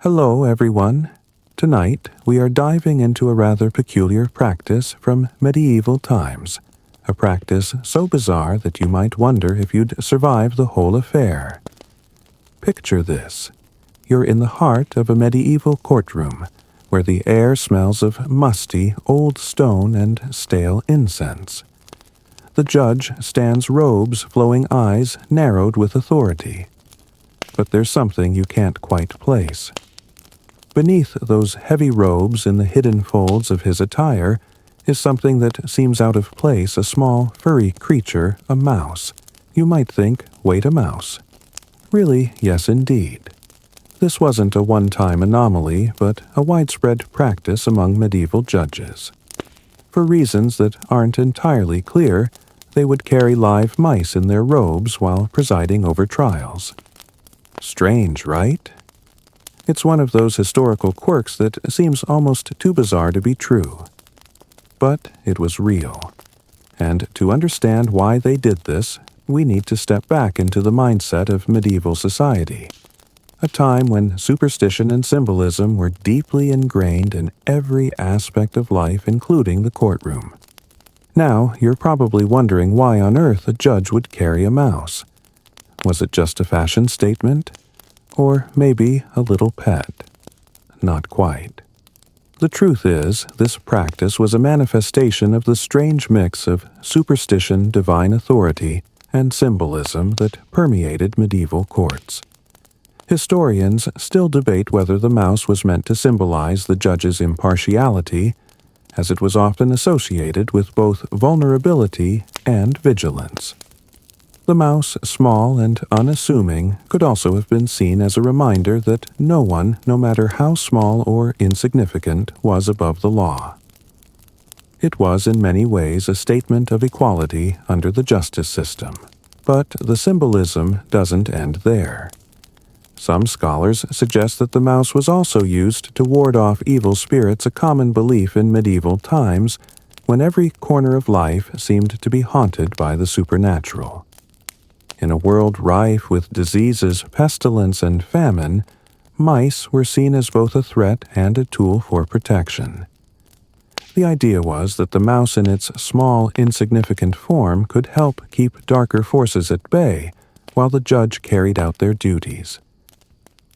Hello, everyone. Tonight, we are diving into a rather peculiar practice from medieval times, a practice so bizarre that you might wonder if you'd survive the whole affair. Picture this. You're in the heart of a medieval courtroom, where the air smells of musty, old stone and stale incense. The judge stands robes, flowing eyes narrowed with authority. But there's something you can't quite place. Beneath those heavy robes in the hidden folds of his attire is something that seems out of place, a small, furry creature, a mouse. You might think, wait, a mouse. Really, yes indeed. This wasn't a one-time anomaly, but a widespread practice among medieval judges. For reasons that aren't entirely clear, they would carry live mice in their robes while presiding over trials. Strange, right? It's one of those historical quirks that seems almost too bizarre to be true. But it was real. And to understand why they did this, we need to step back into the mindset of medieval society, a time when superstition and symbolism were deeply ingrained in every aspect of life, including the courtroom. Now, you're probably wondering why on earth a judge would carry a mouse. Was it just a fashion statement? Or maybe a little pet? Not quite. The truth is, this practice was a manifestation of the strange mix of superstition, divine authority, and symbolism that permeated medieval courts. Historians still debate whether the mouse was meant to symbolize the judge's impartiality, as it was often associated with both vulnerability and vigilance. The mouse, small and unassuming, could also have been seen as a reminder that no one, no matter how small or insignificant, was above the law. It was in many ways a statement of equality under the justice system. But the symbolism doesn't end there. Some scholars suggest that the mouse was also used to ward off evil spirits, a common belief in medieval times when every corner of life seemed to be haunted by the supernatural. In a world rife with diseases, pestilence, and famine, mice were seen as both a threat and a tool for protection. The idea was that the mouse in its small, insignificant form could help keep darker forces at bay while the judge carried out their duties.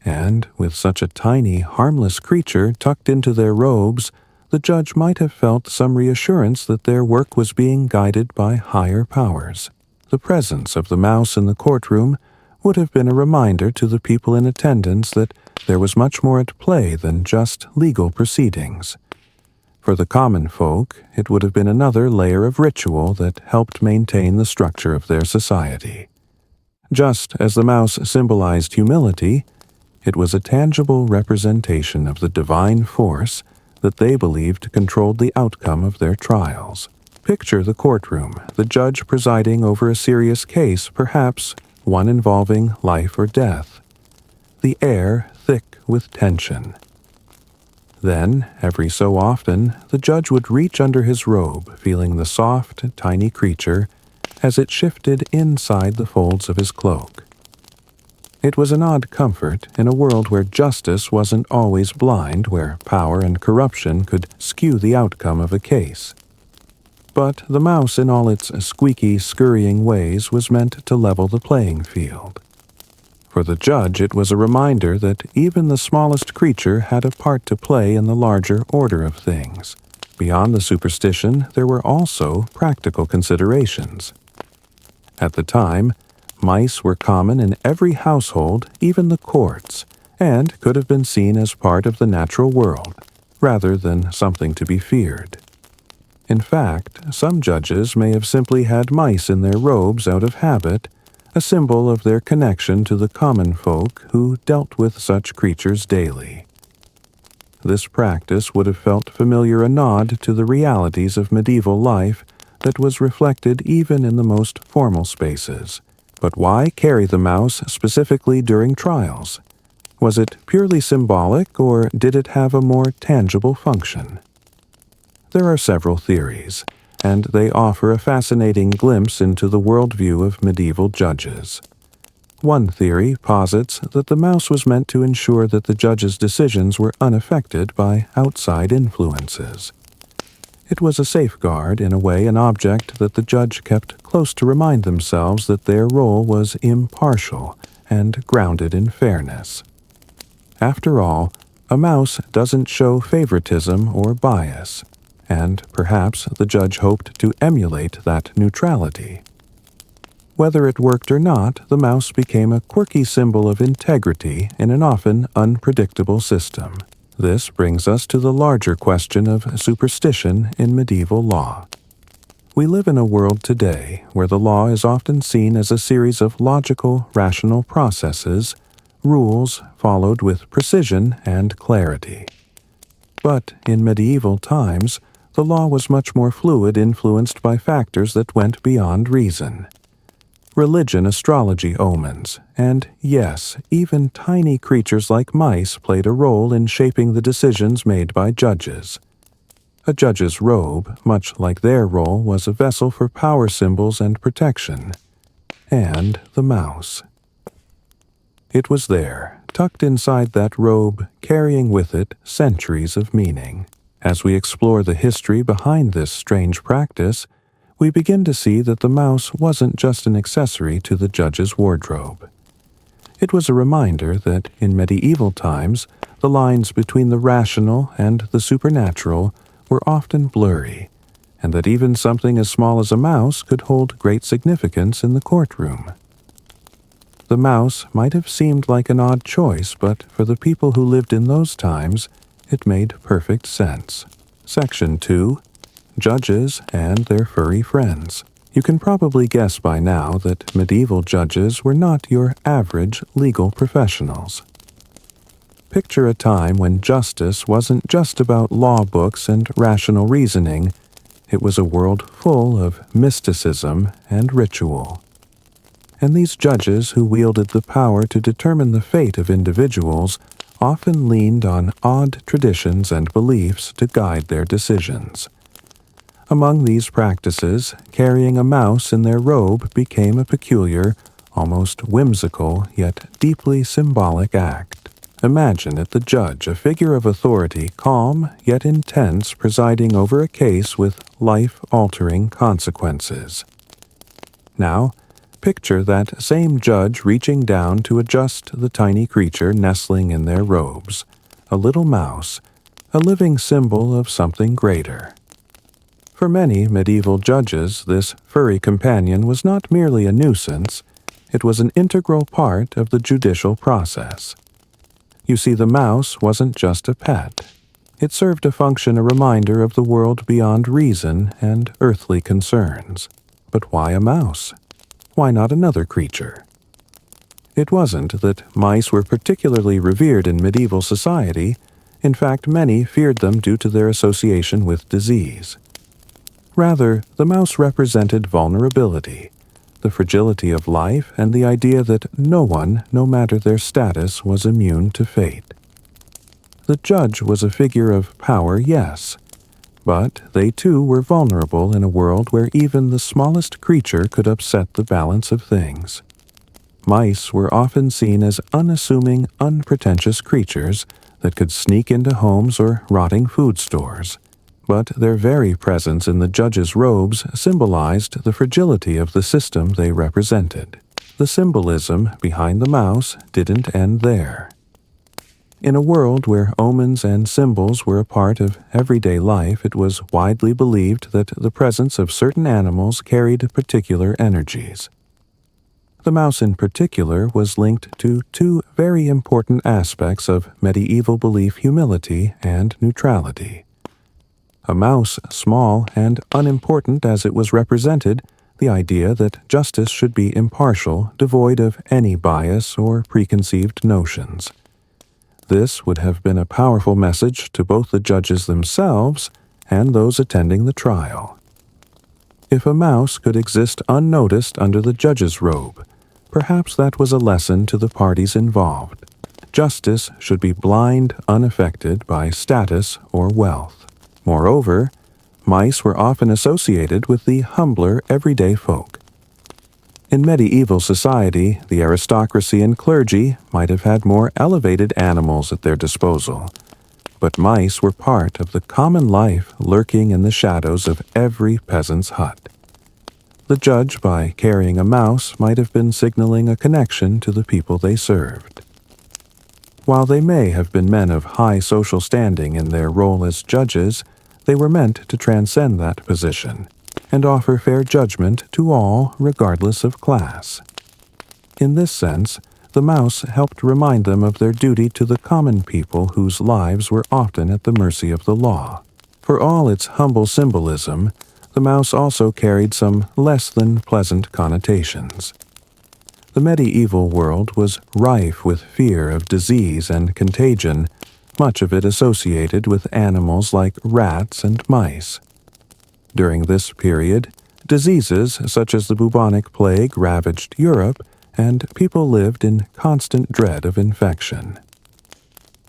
And with such a tiny, harmless creature tucked into their robes, the judge might have felt some reassurance that their work was being guided by higher powers. The presence of the mouse in the courtroom would have been a reminder to the people in attendance that there was much more at play than just legal proceedings. For the common folk, it would have been another layer of ritual that helped maintain the structure of their society. Just as the mouse symbolized humility, it was a tangible representation of the divine force that they believed controlled the outcome of their trials. Picture the courtroom, the judge presiding over a serious case, perhaps one involving life or death. The air thick with tension. Then, every so often, the judge would reach under his robe, feeling the soft, tiny creature as it shifted inside the folds of his cloak. It was an odd comfort in a world where justice wasn't always blind, where power and corruption could skew the outcome of a case. But the mouse, in all its squeaky, scurrying ways, was meant to level the playing field. For the judge, it was a reminder that even the smallest creature had a part to play in the larger order of things. Beyond the superstition, there were also practical considerations. At the time, mice were common in every household, even the courts, and could have been seen as part of the natural world, rather than something to be feared. In fact, some judges may have simply had mice in their robes out of habit, a symbol of their connection to the common folk who dealt with such creatures daily. This practice would have felt familiar, a nod to the realities of medieval life that was reflected even in the most formal spaces. But why carry the mouse specifically during trials? Was it purely symbolic, or did it have a more tangible function? There are several theories, and they offer a fascinating glimpse into the worldview of medieval judges. One theory posits that the mouse was meant to ensure that the judge's decisions were unaffected by outside influences. It was a safeguard, in a way an object that the judge kept close to remind themselves that their role was impartial and grounded in fairness. After all, a mouse doesn't show favoritism or bias, and perhaps the judge hoped to emulate that neutrality. Whether it worked or not, the mouse became a quirky symbol of integrity in an often unpredictable system. This brings us to the larger question of superstition in medieval law. We live in a world today where the law is often seen as a series of logical, rational processes, rules followed with precision and clarity. But in medieval times, the law was much more fluid, influenced by factors that went beyond reason. Religion, astrology, omens, and yes, even tiny creatures like mice played a role in shaping the decisions made by judges. A judge's robe, much like their role, was a vessel for power symbols and protection. And the mouse. It was there, tucked inside that robe, carrying with it centuries of meaning. As we explore the history behind this strange practice, we begin to see that the mouse wasn't just an accessory to the judge's wardrobe. It was a reminder that in medieval times, the lines between the rational and the supernatural were often blurry, and that even something as small as a mouse could hold great significance in the courtroom. The mouse might have seemed like an odd choice, but for the people who lived in those times, it made perfect sense. Section 2. Judges and their furry friends. You can probably guess by now that medieval judges were not your average legal professionals. Picture a time when justice wasn't just about law books and rational reasoning. It was a world full of mysticism and ritual. And these judges who wielded the power to determine the fate of individuals often leaned on odd traditions and beliefs to guide their decisions. Among these practices, carrying a mouse in their robe became a peculiar, almost whimsical, yet deeply symbolic act. Imagine at the judge, a figure of authority, calm yet intense, presiding over a case with life-altering consequences. Now, picture that same judge reaching down to adjust the tiny creature nestling in their robes, a little mouse, a living symbol of something greater. For many medieval judges, this furry companion was not merely a nuisance, it was an integral part of the judicial process. You see, the mouse wasn't just a pet. It served to function a reminder of the world beyond reason and earthly concerns. But why a mouse? Why not another creature? It wasn't that mice were particularly revered in medieval society. In fact, many feared them due to their association with disease. Rather, the mouse represented vulnerability, the fragility of life, and the idea that no one, no matter their status, was immune to fate. The judge was a figure of power, yes, but they too were vulnerable in a world where even the smallest creature could upset the balance of things. Mice were often seen as unassuming, unpretentious creatures that could sneak into homes or rotting food stores. But their very presence in the judge's robes symbolized the fragility of the system they represented. The symbolism behind the mouse didn't end there. In a world where omens and symbols were a part of everyday life, it was widely believed that the presence of certain animals carried particular energies. The mouse in particular was linked to two very important aspects of medieval belief: humility and neutrality. A mouse, small and unimportant as it was represented, the idea that justice should be impartial, devoid of any bias or preconceived notions. This would have been a powerful message to both the judges themselves and those attending the trial. If a mouse could exist unnoticed under the judge's robe, perhaps that was a lesson to the parties involved. Justice should be blind, unaffected by status or wealth. Moreover, mice were often associated with the humbler everyday folk. In medieval society, the aristocracy and clergy might have had more elevated animals at their disposal, but mice were part of the common life lurking in the shadows of every peasant's hut. The judge, by carrying a mouse, might have been signaling a connection to the people they served. While they may have been men of high social standing in their role as judges, they were meant to transcend that position and offer fair judgment to all, regardless of class. In this sense, the mouse helped remind them of their duty to the common people whose lives were often at the mercy of the law. For all its humble symbolism, the mouse also carried some less than pleasant connotations. The medieval world was rife with fear of disease and contagion, much of it associated with animals like rats and mice. During this period, diseases such as the bubonic plague ravaged Europe, and people lived in constant dread of infection.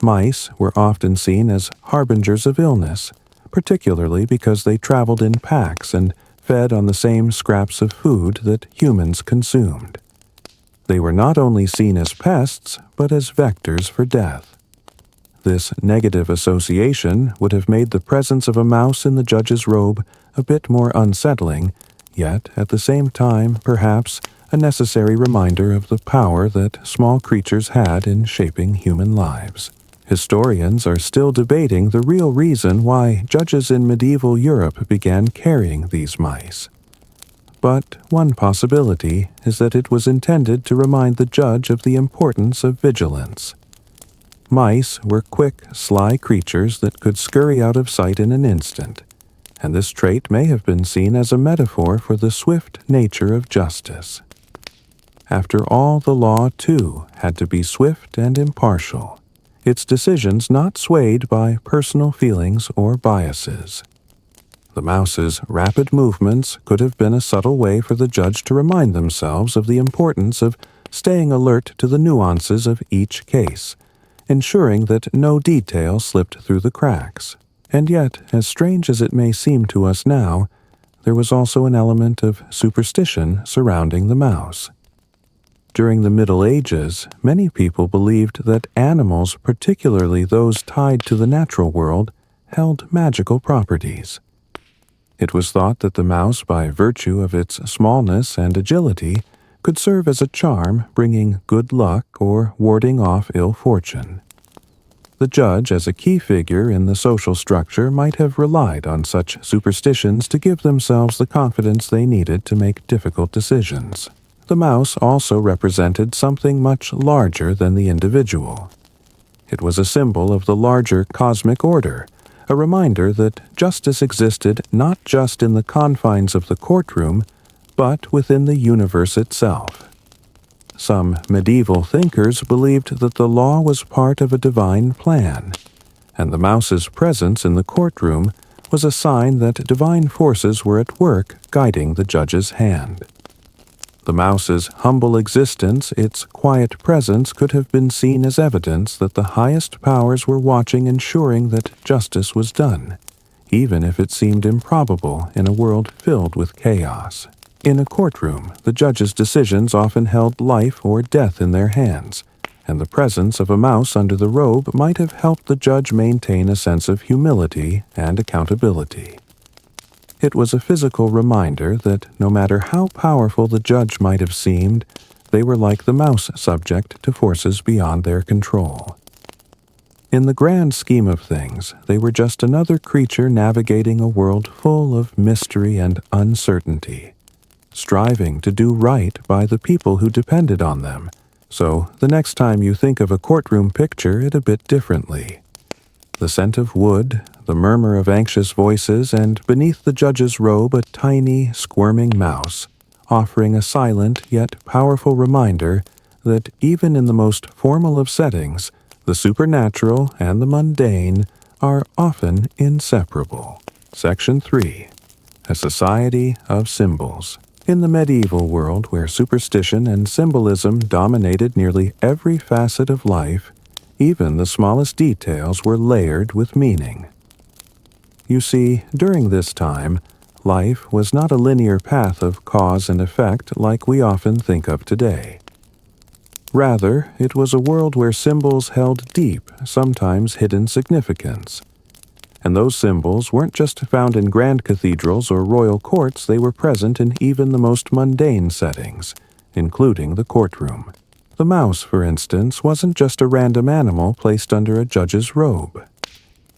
Mice were often seen as harbingers of illness, particularly because they traveled in packs and fed on the same scraps of food that humans consumed. They were not only seen as pests, but as vectors for death. This negative association would have made the presence of a mouse in the judge's robe a bit more unsettling, yet at the same time, perhaps, a necessary reminder of the power that small creatures had in shaping human lives. Historians are still debating the real reason why judges in medieval Europe began carrying these mice. But one possibility is that it was intended to remind the judge of the importance of vigilance. Mice were quick, sly creatures that could scurry out of sight in an instant, and this trait may have been seen as a metaphor for the swift nature of justice. After all, the law, too, had to be swift and impartial, its decisions not swayed by personal feelings or biases. The mouse's rapid movements could have been a subtle way for the judge to remind themselves of the importance of staying alert to the nuances of each case, ensuring that no detail slipped through the cracks. And yet, as strange as it may seem to us now, there was also an element of superstition surrounding the mouse. During the Middle Ages, many people believed that animals, particularly those tied to the natural world, held magical properties. It was thought that the mouse, by virtue of its smallness and agility, could serve as a charm, bringing good luck or warding off ill fortune. The judge, as a key figure in the social structure, might have relied on such superstitions to give themselves the confidence they needed to make difficult decisions. The mouse also represented something much larger than the individual. It was a symbol of the larger cosmic order, a reminder that justice existed not just in the confines of the courtroom, but within the universe itself. Some medieval thinkers believed that the law was part of a divine plan, and the mouse's presence in the courtroom was a sign that divine forces were at work guiding the judge's hand. The mouse's humble existence, its quiet presence, could have been seen as evidence that the highest powers were watching, ensuring that justice was done, even if it seemed improbable in a world filled with chaos. In a courtroom, the judge's decisions often held life or death in their hands, and the presence of a mouse under the robe might have helped the judge maintain a sense of humility and accountability. It was a physical reminder that no matter how powerful the judge might have seemed, they were like the mouse, subject to forces beyond their control. In the grand scheme of things, they were just another creature navigating a world full of mystery and uncertainty, striving to do right by the people who depended on them, so the next time you think of a courtroom, picture it a bit differently. The scent of wood, the murmur of anxious voices, and beneath the judge's robe a tiny, squirming mouse, offering a silent yet powerful reminder that even in the most formal of settings, the supernatural and the mundane are often inseparable. Section 3. A Society of Symbols. In the medieval world, where superstition and symbolism dominated nearly every facet of life, even the smallest details were layered with meaning. You see, during this time, life was not a linear path of cause and effect like we often think of today. Rather, it was a world where symbols held deep, sometimes hidden significance. And those symbols weren't just found in grand cathedrals or royal courts, they were present in even the most mundane settings, including the courtroom. The mouse, for instance, wasn't just a random animal placed under a judge's robe.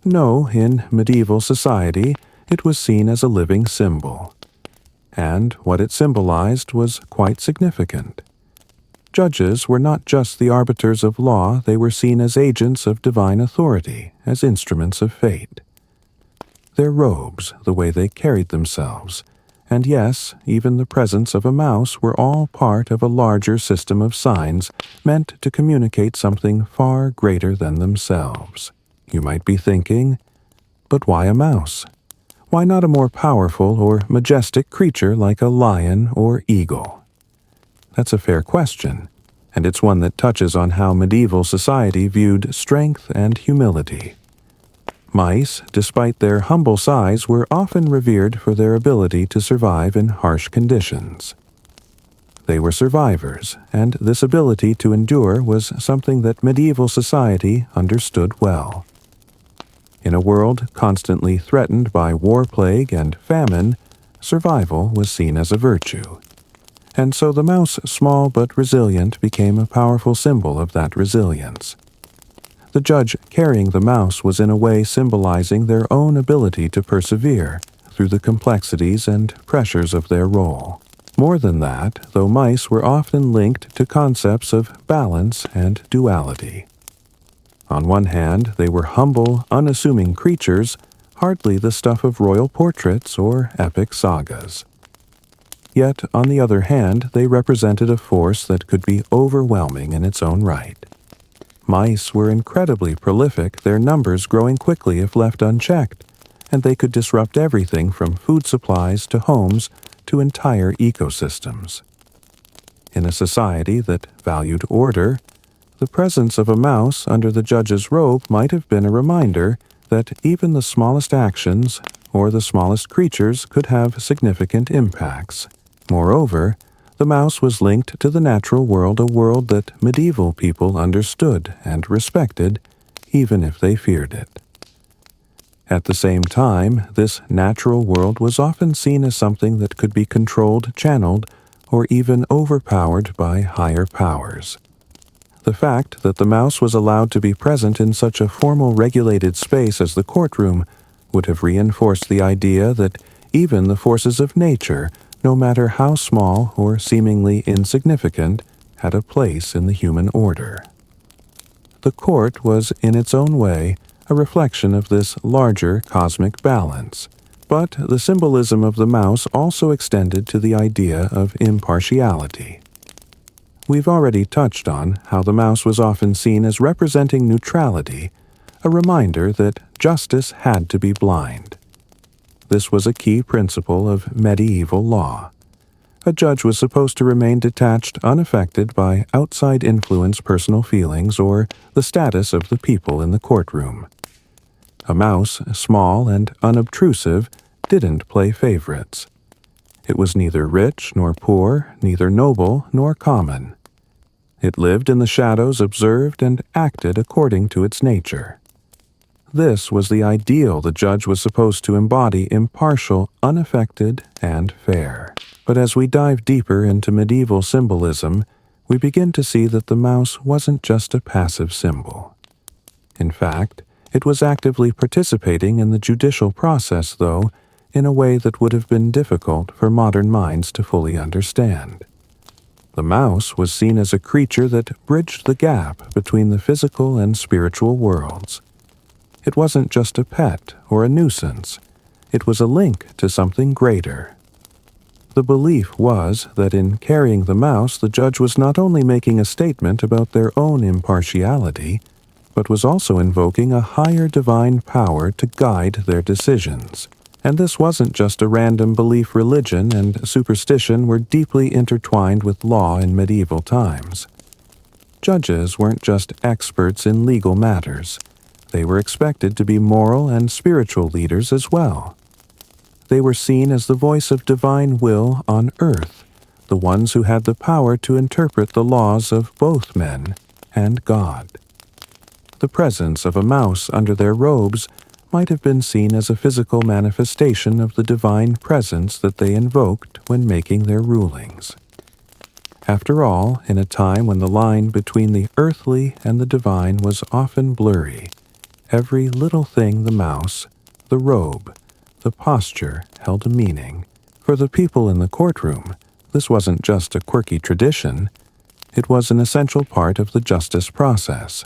No, in medieval society, it was seen as a living symbol. And what it symbolized was quite significant. Judges were not just the arbiters of law, they were seen as agents of divine authority, as instruments of fate. Their robes, the way they carried themselves, and yes, even the presence of a mouse were all part of a larger system of signs meant to communicate something far greater than themselves. You might be thinking, but why a mouse? Why not a more powerful or majestic creature like a lion or eagle? That's a fair question, and it's one that touches on how medieval society viewed strength and humility. Mice, despite their humble size, were often revered for their ability to survive in harsh conditions. They were survivors, and this ability to endure was something that medieval society understood well. In a world constantly threatened by war plague and famine, survival was seen as a virtue. And so the mouse, small but resilient, became a powerful symbol of that resilience. The judge carrying the mouse was in a way symbolizing their own ability to persevere through the complexities and pressures of their role. More than that, though mice were often linked to concepts of balance and duality. On one hand, they were humble, unassuming creatures, hardly the stuff of royal portraits or epic sagas. Yet, on the other hand, they represented a force that could be overwhelming in its own right. Mice were incredibly prolific, their numbers growing quickly if left unchecked, and they could disrupt everything from food supplies to homes to entire ecosystems. In a society that valued order, the presence of a mouse under the judge's robe might have been a reminder that even the smallest actions or the smallest creatures could have significant impacts. Moreover, the mouse was linked to the natural world, a world that medieval people understood and respected, even if they feared it. At the same time, this natural world was often seen as something that could be controlled, channeled, or even overpowered by higher powers. The fact that the mouse was allowed to be present in such a formal regulated space as the courtroom would have reinforced the idea that even the forces of nature, no matter how small or seemingly insignificant, had a place in the human order. The court was, in its own way, a reflection of this larger cosmic balance, but the symbolism of the mouse also extended to the idea of impartiality. We've already touched on how the mouse was often seen as representing neutrality, a reminder that justice had to be blind. This was a key principle of medieval law. A judge was supposed to remain detached, unaffected by outside influence, personal feelings, or the status of the people in the courtroom. A mouse, small and unobtrusive, didn't play favorites. It was neither rich nor poor, neither noble nor common. It lived in the shadows, observed, and acted according to its nature. This was the ideal the judge was supposed to embody: impartial, unaffected, and fair. But as we dive deeper into medieval symbolism, we begin to see that the mouse wasn't just a passive symbol. In fact, it was actively participating in the judicial process, though, in a way that would have been difficult for modern minds to fully understand. The mouse was seen as a creature that bridged the gap between the physical and spiritual worlds. It wasn't just a pet or a nuisance. It was a link to something greater. The belief was that in carrying the mouse, the judge was not only making a statement about their own impartiality, but was also invoking a higher divine power to guide their decisions. And this wasn't just a random belief. Religion and superstition were deeply intertwined with law in medieval times. Judges weren't just experts in legal matters. They were expected to be moral and spiritual leaders as well. They were seen as the voice of divine will on earth, the ones who had the power to interpret the laws of both men and God. The presence of a mouse under their robes might have been seen as a physical manifestation of the divine presence that they invoked when making their rulings. After all, in a time when the line between the earthly and the divine was often blurry, every little thing the mouse, the robe, the posture held a meaning. For the people in the courtroom, this wasn't just a quirky tradition, it was an essential part of the justice process.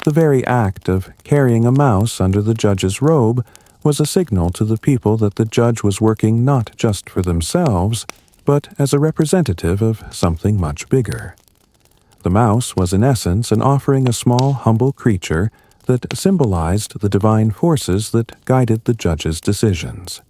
The very act of carrying a mouse under the judge's robe was a signal to the people that the judge was working not just for themselves, but as a representative of something much bigger. The mouse was in essence an offering, a small, humble creature that symbolized the divine forces that guided the judge's decisions.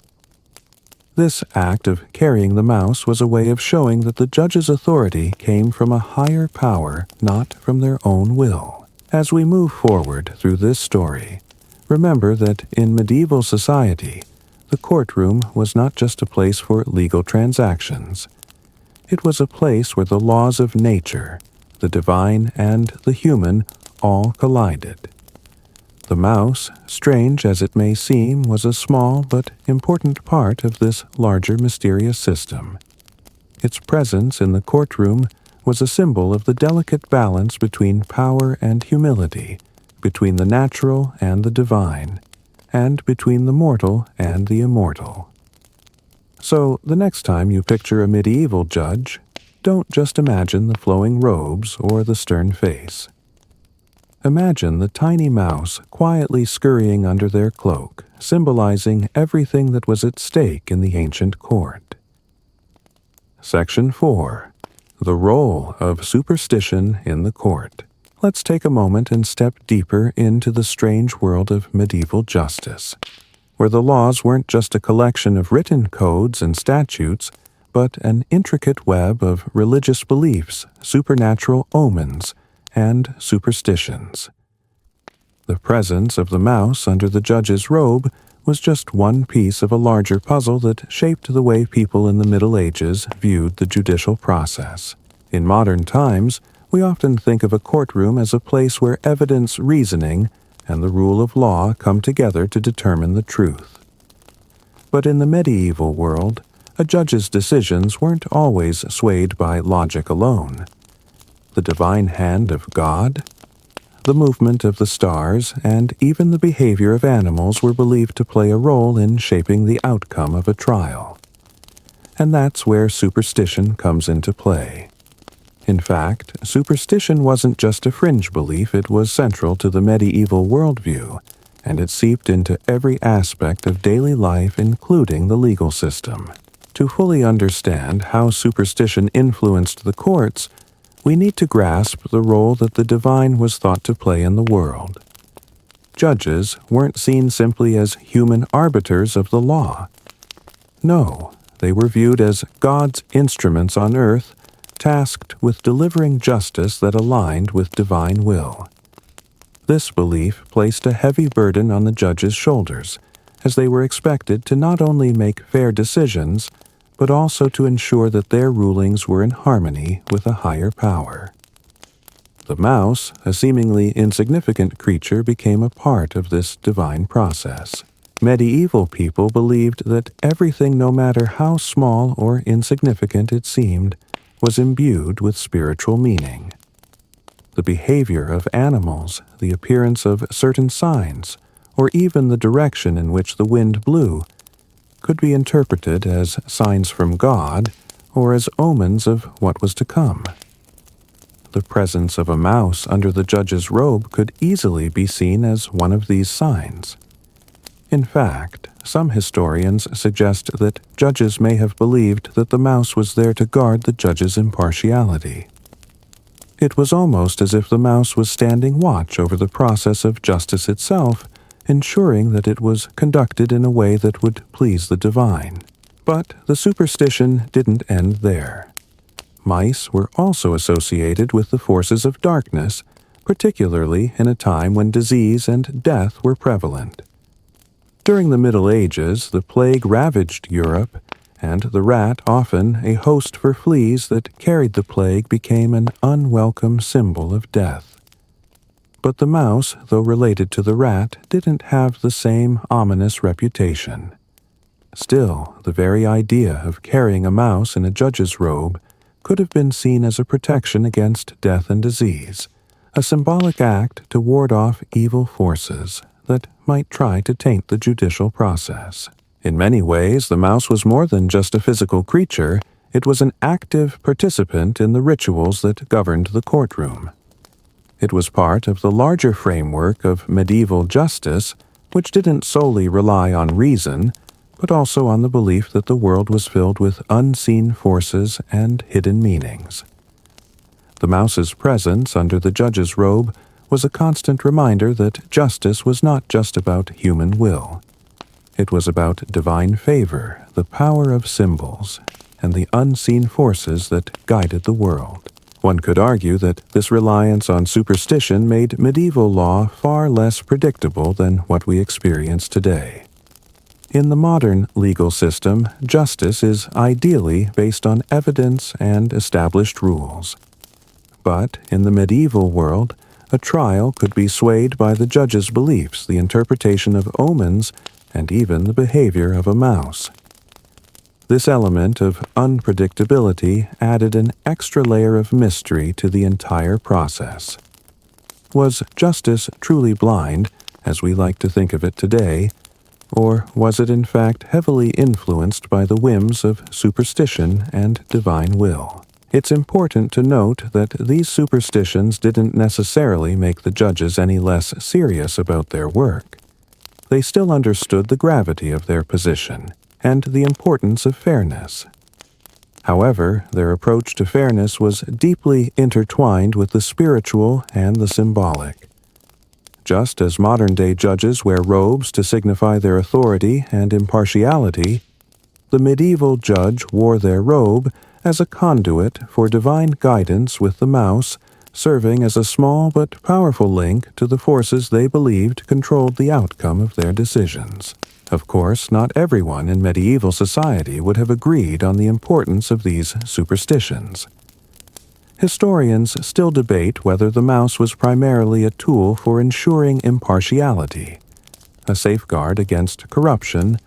This act of carrying the mouse was a way of showing that the judge's authority came from a higher power, not from their own will. As we move forward through this story, remember that in medieval society, the courtroom was not just a place for legal transactions. It was a place where the laws of nature, the divine and the human, all collided. The mouse, strange as it may seem, was a small but important part of this larger mysterious system. Its presence in the courtroom was a symbol of the delicate balance between power and humility, between the natural and the divine, and between the mortal and the immortal. So, the next time you picture a medieval judge, don't just imagine the flowing robes or the stern face. Imagine the tiny mouse quietly scurrying under their cloak, symbolizing everything that was at stake in the ancient court. Section 4. The role of superstition in the court. Let's take a moment and step deeper into the strange world of medieval justice, where the laws weren't just a collection of written codes and statutes, but an intricate web of religious beliefs, supernatural omens, and superstitions. The presence of the mouse under the judge's robe was just one piece of a larger puzzle that shaped the way people in the Middle Ages viewed the judicial process. In modern times, we often think of a courtroom as a place where evidence, reasoning, and the rule of law come together to determine the truth. But in the medieval world, a judge's decisions weren't always swayed by logic alone. The divine hand of God, the movement of the stars, and even the behavior of animals were believed to play a role in shaping the outcome of a trial. And that's where superstition comes into play. In fact, superstition wasn't just a fringe belief, it was central to the medieval worldview, and it seeped into every aspect of daily life, including the legal system. To fully understand how superstition influenced the courts, we need to grasp the role that the divine was thought to play in the world. Judges weren't seen simply as human arbiters of the law. No, they were viewed as God's instruments on earth, tasked with delivering justice that aligned with divine will. This belief placed a heavy burden on the judges' shoulders, as they were expected to not only make fair decisions, but also to ensure that their rulings were in harmony with a higher power. The mouse, a seemingly insignificant creature, became a part of this divine process. Medieval people believed that everything, no matter how small or insignificant it seemed, was imbued with spiritual meaning. The behavior of animals, the appearance of certain signs, or even the direction in which the wind blew, could be interpreted as signs from God or as omens of what was to come. The presence of a mouse under the judge's robe could easily be seen as one of these signs. In fact, some historians suggest that judges may have believed that the mouse was there to guard the judge's impartiality. It was almost as if the mouse was standing watch over the process of justice itself, ensuring that it was conducted in a way that would please the divine. But the superstition didn't end there. Mice were also associated with the forces of darkness, particularly in a time when disease and death were prevalent. During the Middle Ages, the plague ravaged Europe, and the rat, often a host for fleas that carried the plague, became an unwelcome symbol of death. But the mouse, though related to the rat, didn't have the same ominous reputation. Still, the very idea of carrying a mouse in a judge's robe could have been seen as a protection against death and disease, a symbolic act to ward off evil forces that might try to taint the judicial process. In many ways, the mouse was more than just a physical creature. It was an active participant in the rituals that governed the courtroom. It was part of the larger framework of medieval justice, which didn't solely rely on reason, but also on the belief that the world was filled with unseen forces and hidden meanings. The mouse's presence under the judge's robe was a constant reminder that justice was not just about human will. It was about divine favor, the power of symbols, and the unseen forces that guided the world. One could argue that this reliance on superstition made medieval law far less predictable than what we experience today. In the modern legal system, justice is ideally based on evidence and established rules. But in the medieval world, a trial could be swayed by the judge's beliefs, the interpretation of omens, and even the behavior of a mouse. This element of unpredictability added an extra layer of mystery to the entire process. Was justice truly blind, as we like to think of it today, or was it in fact heavily influenced by the whims of superstition and divine will? It's important to note that these superstitions didn't necessarily make the judges any less serious about their work. They still understood the gravity of their position and the importance of fairness. However, their approach to fairness was deeply intertwined with the spiritual and the symbolic. Just as modern-day judges wear robes to signify their authority and impartiality, the medieval judge wore their robe as a conduit for divine guidance, with the mouse serving as a small but powerful link to the forces they believed controlled the outcome of their decisions. Of course, not everyone in medieval society would have agreed on the importance of these superstitions. Historians still debate whether the mouse was primarily a tool for ensuring impartiality, a safeguard against corruption,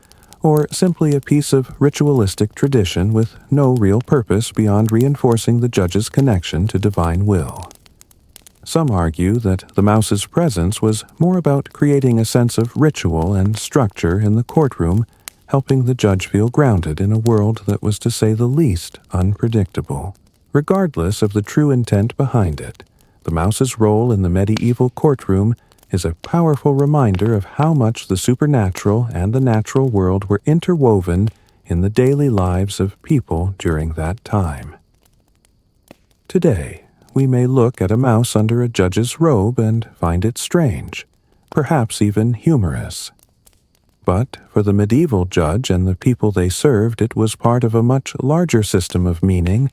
or simply a piece of ritualistic tradition with no real purpose beyond reinforcing the judge's connection to divine will. Some argue that the mouse's presence was more about creating a sense of ritual and structure in the courtroom, helping the judge feel grounded in a world that was, to say the least, unpredictable. Regardless of the true intent behind it, the mouse's role in the medieval courtroom is a powerful reminder of how much the supernatural and the natural world were interwoven in the daily lives of people during that time. Today, we may look at a mouse under a judge's robe and find it strange, perhaps even humorous. But for the medieval judge and the people they served, it was part of a much larger system of meaning,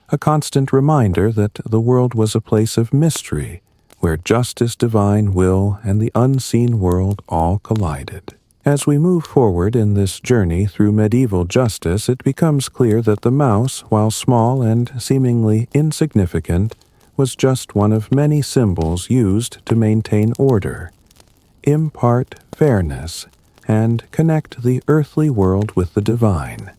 a constant reminder that the world was a place of mystery, where justice, divine will, and the unseen world all collided. As we move forward in this journey through medieval justice, it becomes clear that the mouse, while small and seemingly insignificant, was just one of many symbols used to maintain order, impart fairness, and connect the earthly world with the divine.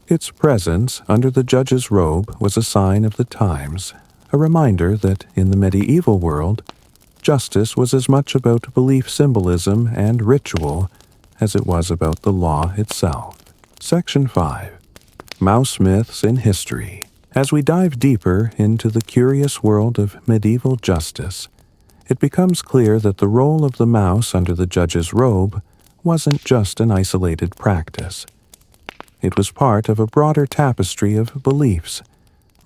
Its presence under the judge's robe was a sign of the times, a reminder that in the medieval world, justice was as much about belief symbolism and ritual as it was about the law itself. Section 5. Mouse Myths in History. As we dive deeper into the curious world of medieval justice, it becomes clear that the role of the mouse under the judge's robe wasn't just an isolated practice. It was part of a broader tapestry of beliefs,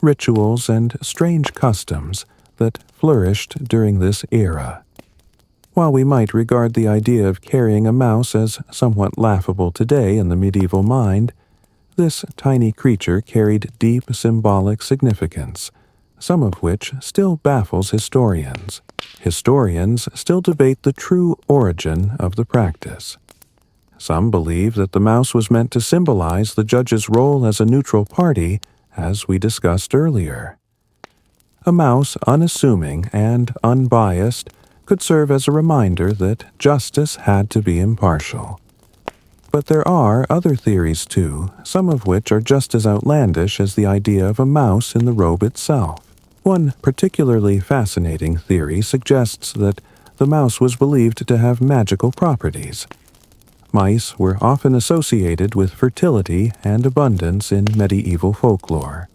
rituals, and strange customs that flourished during this era. While we might regard the idea of carrying a mouse as somewhat laughable today in the medieval mind, this tiny creature carried deep symbolic significance, some of which still baffles historians. Historians still debate the true origin of the practice. Some believe that the mouse was meant to symbolize the judge's role as a neutral party, as we discussed earlier. A mouse, unassuming and unbiased, could serve as a reminder that justice had to be impartial. But there are other theories too, some of which are just as outlandish as the idea of a mouse in the robe itself. One particularly fascinating theory suggests that the mouse was believed to have magical properties. Mice were often associated with fertility and abundance in medieval folklore.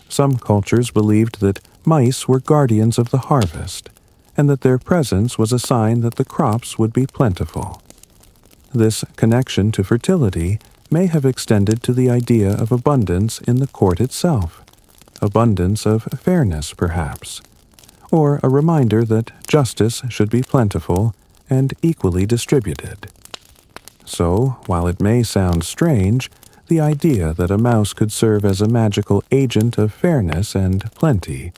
Some cultures believed that mice were guardians of the harvest, and that their presence was a sign that the crops would be plentiful. This connection to fertility may have extended to the idea of abundance in the court itself, abundance of fairness perhaps, or a reminder that justice should be plentiful and equally distributed. So, while it may sound strange, the idea that a mouse could serve as a magical agent of fairness and plenty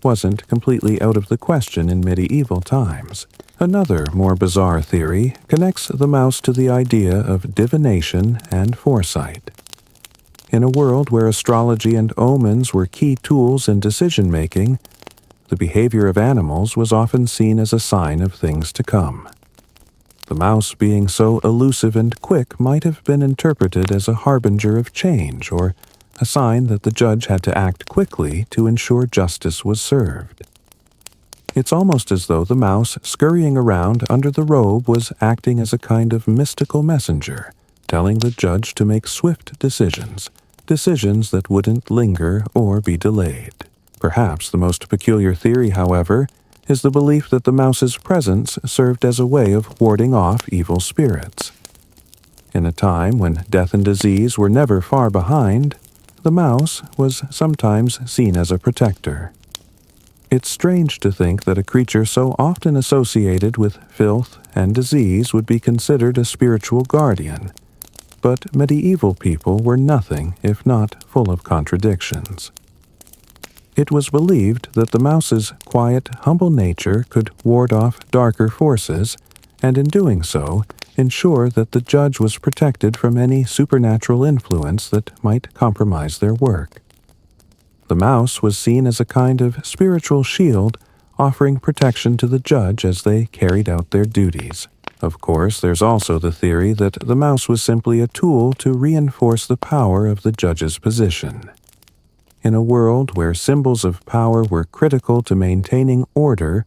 wasn't completely out of the question in medieval times. Another, more bizarre theory connects the mouse to the idea of divination and foresight. In a world where astrology and omens were key tools in decision-making, the behavior of animals was often seen as a sign of things to come. The mouse, being so elusive and quick, might have been interpreted as a harbinger of change or a sign that the judge had to act quickly to ensure justice was served. It's almost as though the mouse scurrying around under the robe was acting as a kind of mystical messenger, telling the judge to make swift decisions that wouldn't linger or be delayed. Perhaps the most peculiar theory, however, is the belief that the mouse's presence served as a way of warding off evil spirits. In a time when death and disease were never far behind, the mouse was sometimes seen as a protector. It's strange to think that a creature so often associated with filth and disease would be considered a spiritual guardian, but medieval people were nothing if not full of contradictions. It was believed that the mouse's quiet, humble nature could ward off darker forces, and in doing so, ensure that the judge was protected from any supernatural influence that might compromise their work. The mouse was seen as a kind of spiritual shield, offering protection to the judge as they carried out their duties. Of course, there's also the theory that the mouse was simply a tool to reinforce the power of the judge's position. In a world where symbols of power were critical to maintaining order,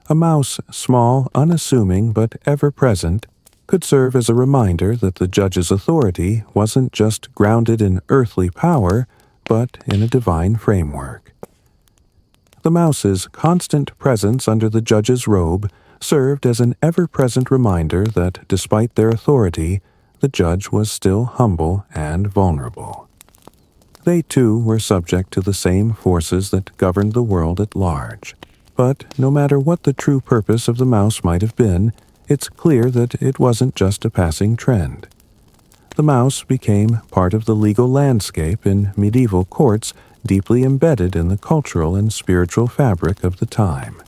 a mouse, small, unassuming, but ever-present, could serve as a reminder that the judge's authority wasn't just grounded in earthly power, but in a divine framework. The mouse's constant presence under the judge's robe served as an ever-present reminder that, despite their authority, the judge was still humble and vulnerable. They too were subject to the same forces that governed the world at large. But no matter what the true purpose of the mouse might have been, it's clear that it wasn't just a passing trend. The mouse became part of the legal landscape in medieval courts, deeply embedded in the cultural and spiritual fabric of the time.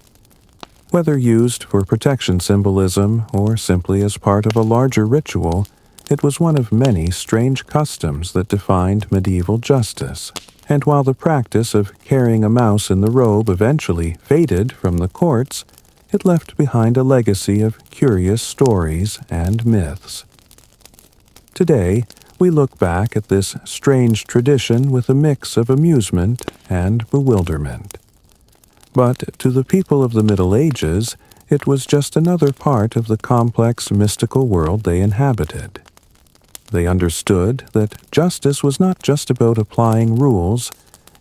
Whether used for protection symbolism or simply as part of a larger ritual, it was one of many strange customs that defined medieval justice. And while the practice of carrying a mouse in the robe eventually faded from the courts, it left behind a legacy of curious stories and myths. Today, we look back at this strange tradition with a mix of amusement and bewilderment. But to the people of the Middle Ages, it was just another part of the complex mystical world they inhabited. They understood that justice was not just about applying rules,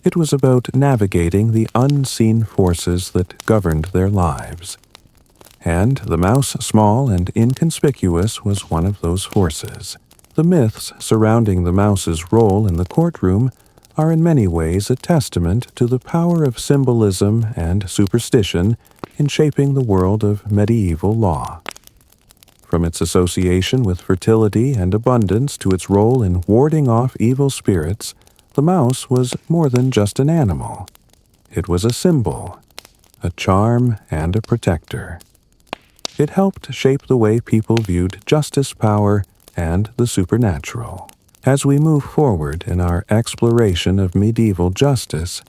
it was about navigating the unseen forces that governed their lives. And the mouse, small and inconspicuous, was one of those forces. The myths surrounding the mouse's role in the courtroom are in many ways a testament to the power of symbolism and superstition in shaping the world of medieval law. From its association with fertility and abundance to its role in warding off evil spirits, the mouse was more than just an animal. It was a symbol, a charm, and a protector. It helped shape the way people viewed justice, power, and the supernatural. As we move forward in our exploration of medieval justice,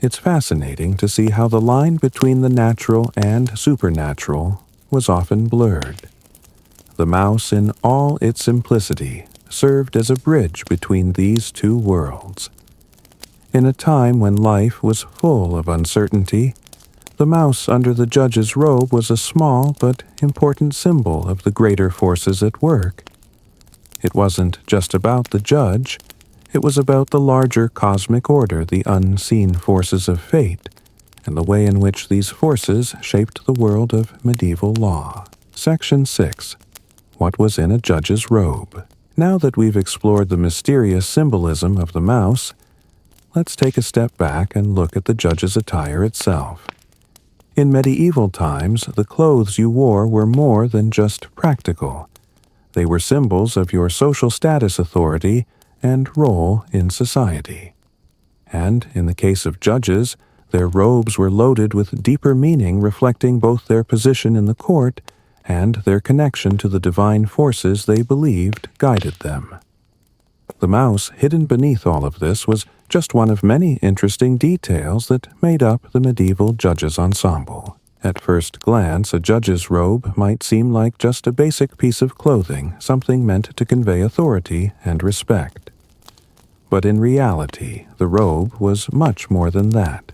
it's fascinating to see how the line between the natural and supernatural was often blurred. The mouse, in all its simplicity, served as a bridge between these two worlds. In a time when life was full of uncertainty, the mouse under the judge's robe was a small but important symbol of the greater forces at work. It wasn't just about the judge, it was about the larger cosmic order, the unseen forces of fate, and the way in which these forces shaped the world of medieval law. Section 6. What was in a judge's robe? Now that we've explored the mysterious symbolism of the mouse, let's take a step back and look at the judge's attire itself. In medieval times, the clothes you wore were more than just practical. They were symbols of your social status, authority, and role in society. And in the case of judges, their robes were loaded with deeper meaning, reflecting both their position in the court and their connection to the divine forces they believed guided them. The mouse hidden beneath all of this was just one of many interesting details that made up the medieval judge's ensemble. At first glance, a judge's robe might seem like just a basic piece of clothing, something meant to convey authority and respect. But in reality, the robe was much more than that.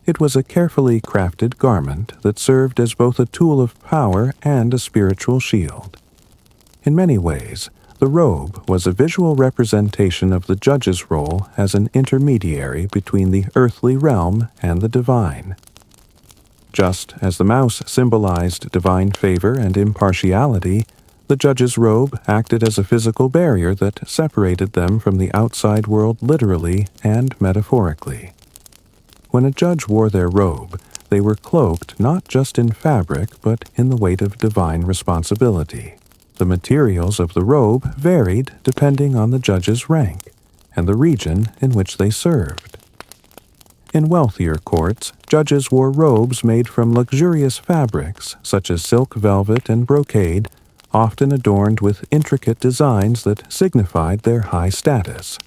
It was a carefully crafted garment that served as both a tool of power and a spiritual shield. In many ways, the robe was a visual representation of the judge's role as an intermediary between the earthly realm and the divine. Just as the mouse symbolized divine favor and impartiality, the judge's robe acted as a physical barrier that separated them from the outside world literally and metaphorically. When a judge wore their robe, they were cloaked not just in fabric but in the weight of divine responsibility. The materials of the robe varied depending on the judge's rank and the region in which they served. In wealthier courts, judges wore robes made from luxurious fabrics such as silk, velvet, and brocade, often adorned with intricate designs that signified their high status.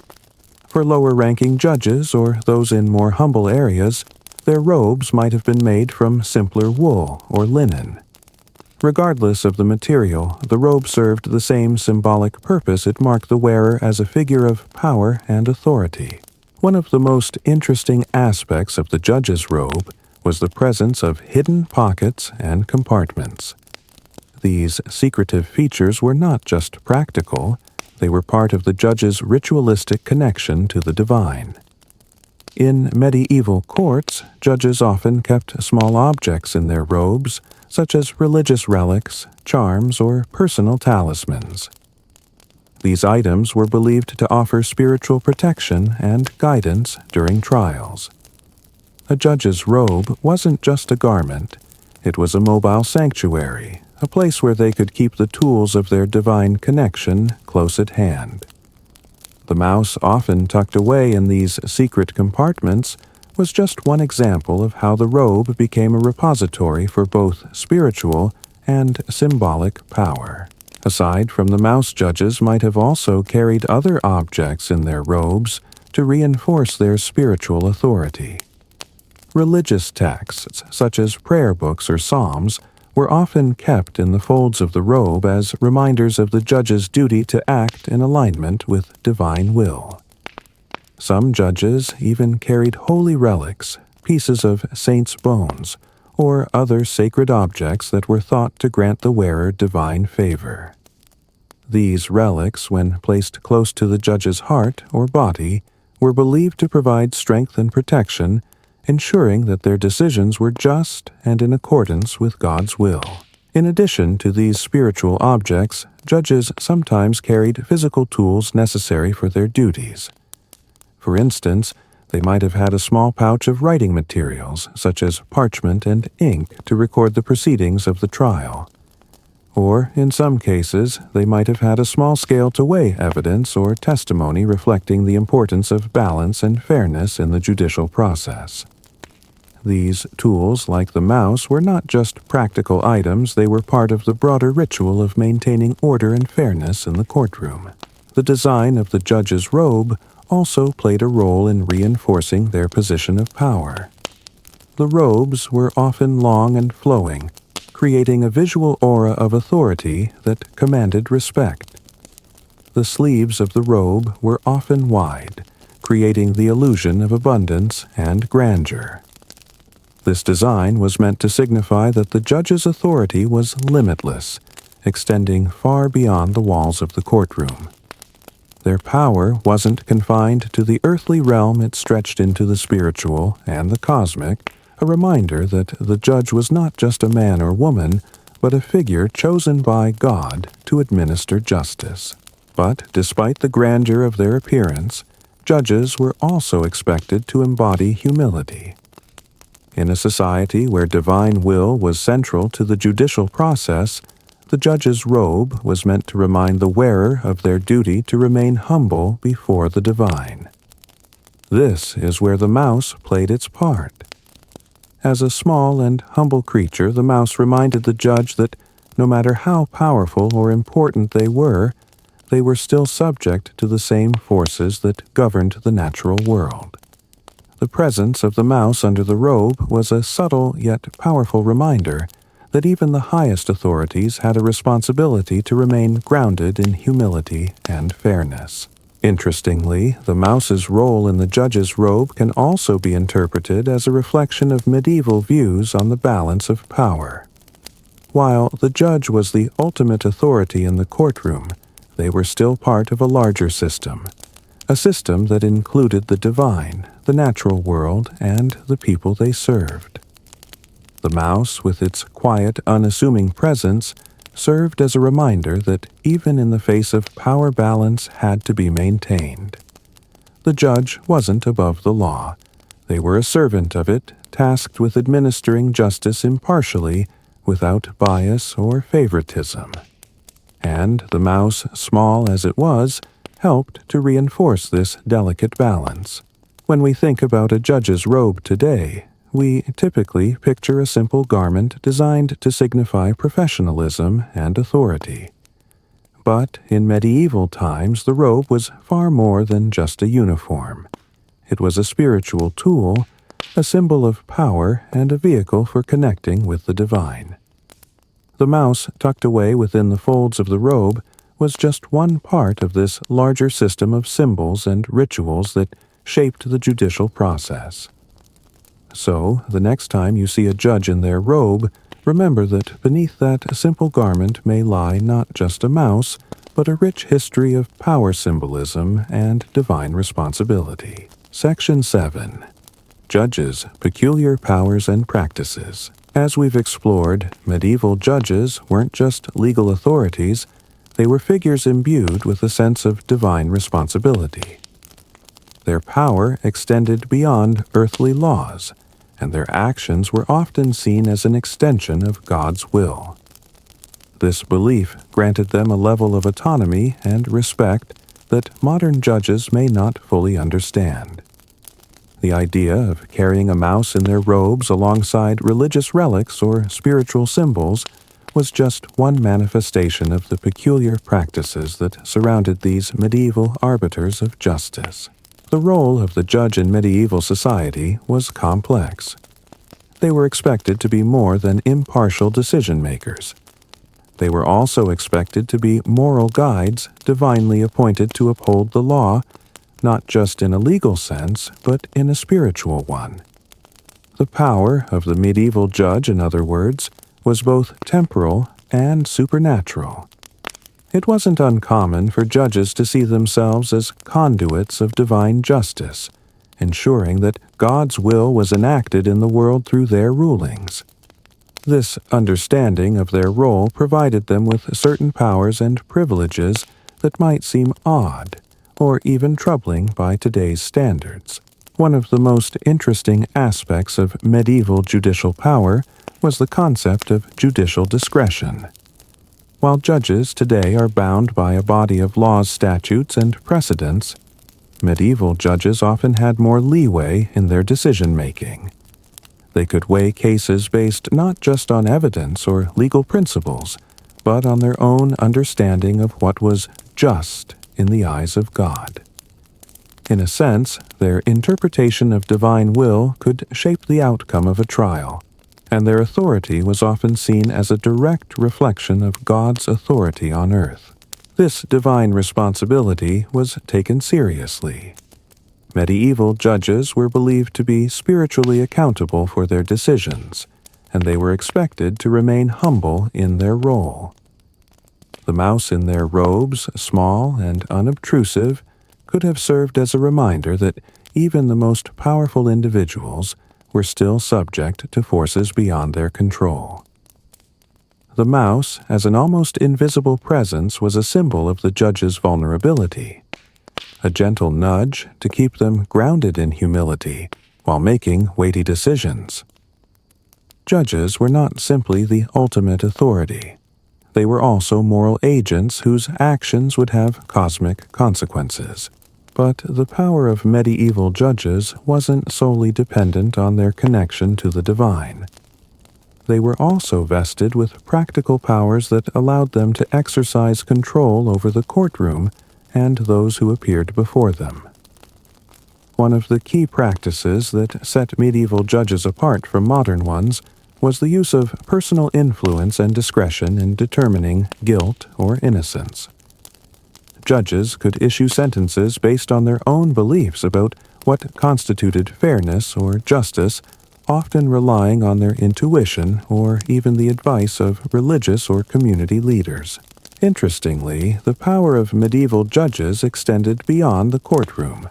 For lower-ranking judges or those in more humble areas, their robes might have been made from simpler wool or linen. Regardless of the material, the robe served the same symbolic purpose. It marked the wearer as a figure of power and authority. One of the most interesting aspects of the judge's robe was the presence of hidden pockets and compartments. These secretive features were not just practical, they were part of the judge's ritualistic connection to the divine. In medieval courts, judges often kept small objects in their robes, such as religious relics, charms, or personal talismans. These items were believed to offer spiritual protection and guidance during trials. A judge's robe wasn't just a garment, it was a mobile sanctuary, a place where they could keep the tools of their divine connection close at hand. The mouse, often tucked away in these secret compartments, was just one example of how the robe became a repository for both spiritual and symbolic power. Aside from the mouse, judges might have also carried other objects in their robes to reinforce their spiritual authority. Religious texts, such as prayer books or psalms, were often kept in the folds of the robe as reminders of the judge's duty to act in alignment with divine will. Some judges even carried holy relics, pieces of saints' bones, or other sacred objects that were thought to grant the wearer divine favor. These relics, when placed close to the judge's heart or body, were believed to provide strength and protection, ensuring that their decisions were just and in accordance with God's will. In addition to these spiritual objects, judges sometimes carried physical tools necessary for their duties. For instance, they might have had a small pouch of writing materials, such as parchment and ink, to record the proceedings of the trial. Or, in some cases, they might have had a small scale to weigh evidence or testimony reflecting the importance of balance and fairness in the judicial process. These tools, like the mouse, were not just practical items, they were part of the broader ritual of maintaining order and fairness in the courtroom. The design of the judge's robe also played a role in reinforcing their position of power. The robes were often long and flowing, creating a visual aura of authority that commanded respect. The sleeves of the robe were often wide, creating the illusion of abundance and grandeur. This design was meant to signify that the judge's authority was limitless, extending far beyond the walls of the courtroom. Their power wasn't confined to the earthly realm, it stretched into the spiritual and the cosmic, a reminder that the judge was not just a man or woman, but a figure chosen by God to administer justice. But despite the grandeur of their appearance, judges were also expected to embody humility. In a society where divine will was central to the judicial process, the judge's robe was meant to remind the wearer of their duty to remain humble before the divine. This is where the mouse played its part. As a small and humble creature, the mouse reminded the judge that no matter how powerful or important they were still subject to the same forces that governed the natural world. The presence of the mouse under the robe was a subtle yet powerful reminder that even the highest authorities had a responsibility to remain grounded in humility and fairness. Interestingly, the mouse's role in the judge's robe can also be interpreted as a reflection of medieval views on the balance of power. While the judge was the ultimate authority in the courtroom, they were still part of a larger system, a system that included the divine, the natural world, and the people they served. The mouse, with its quiet, unassuming presence, served as a reminder that even in the face of power, balance had to be maintained. The judge wasn't above the law. They were a servant of it, tasked with administering justice impartially, without bias or favoritism. And the mouse, small as it was, helped to reinforce this delicate balance. When we think about a judge's robe today, we typically picture a simple garment designed to signify professionalism and authority. But in medieval times, the robe was far more than just a uniform. It was a spiritual tool, a symbol of power, and a vehicle for connecting with the divine. The mouse, tucked away within the folds of the robe, was just one part of this larger system of symbols and rituals that shaped the judicial process. So, the next time you see a judge in their robe, remember that beneath that simple garment may lie not just a mouse, but a rich history of power symbolism and divine responsibility. Section 7. Judges, Peculiar Powers and Practices. As we've explored, medieval judges weren't just legal authorities, they were figures imbued with a sense of divine responsibility. Their power extended beyond earthly laws, and their actions were often seen as an extension of God's will. This belief granted them a level of autonomy and respect that modern judges may not fully understand. The idea of carrying a mouse in their robes alongside religious relics or spiritual symbols was just one manifestation of the peculiar practices that surrounded these medieval arbiters of justice. The role of the judge in medieval society was complex. They were expected to be more than impartial decision-makers. They were also expected to be moral guides divinely appointed to uphold the law, not just in a legal sense, but in a spiritual one. The power of the medieval judge, in other words, was both temporal and supernatural. It wasn't uncommon for judges to see themselves as conduits of divine justice, ensuring that God's will was enacted in the world through their rulings. This understanding of their role provided them with certain powers and privileges that might seem odd or even troubling by today's standards. One of the most interesting aspects of medieval judicial power was the concept of judicial discretion. While judges today are bound by a body of laws, statutes, and precedents, medieval judges often had more leeway in their decision-making. They could weigh cases based not just on evidence or legal principles, but on their own understanding of what was just in the eyes of God. In a sense, their interpretation of divine will could shape the outcome of a trial, and their authority was often seen as a direct reflection of God's authority on earth. This divine responsibility was taken seriously. Medieval judges were believed to be spiritually accountable for their decisions, and they were expected to remain humble in their role. The mouse in their robes, small and unobtrusive, could have served as a reminder that even the most powerful individuals were still subject to forces beyond their control. The mouse, as an almost invisible presence, was a symbol of the judge's vulnerability, a gentle nudge to keep them grounded in humility while making weighty decisions. Judges were not simply the ultimate authority. They were also moral agents whose actions would have cosmic consequences. But the power of medieval judges wasn't solely dependent on their connection to the divine. They were also vested with practical powers that allowed them to exercise control over the courtroom and those who appeared before them. One of the key practices that set medieval judges apart from modern ones was the use of personal influence and discretion in determining guilt or innocence. Judges could issue sentences based on their own beliefs about what constituted fairness or justice, often relying on their intuition or even the advice of religious or community leaders. Interestingly, the power of medieval judges extended beyond the courtroom.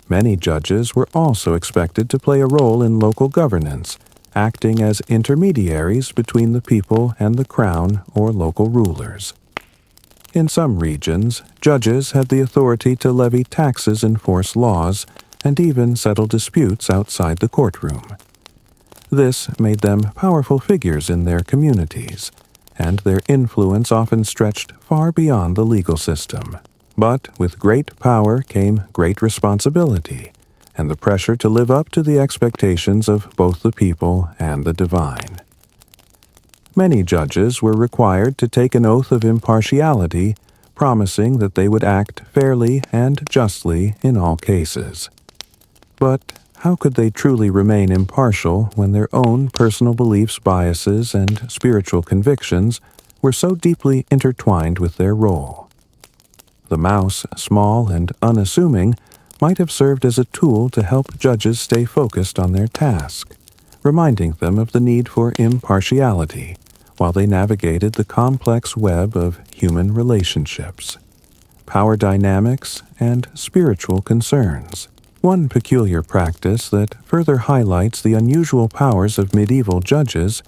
Many judges were also expected to play a role in local governance, acting as intermediaries between the people and the crown or local rulers. In some regions, judges had the authority to levy taxes, enforce laws, and even settle disputes outside the courtroom. This made them powerful figures in their communities, and their influence often stretched far beyond the legal system. But with great power came great responsibility, and the pressure to live up to the expectations of both the people and the divine. Many judges were required to take an oath of impartiality, promising that they would act fairly and justly in all cases. But how could they truly remain impartial when their own personal beliefs, biases, and spiritual convictions were so deeply intertwined with their role? The mouse, small and unassuming, might have served as a tool to help judges stay focused on their task, reminding them of the need for impartiality while they navigated the complex web of human relationships, power dynamics, and spiritual concerns. One peculiar practice that further highlights the unusual powers of medieval judges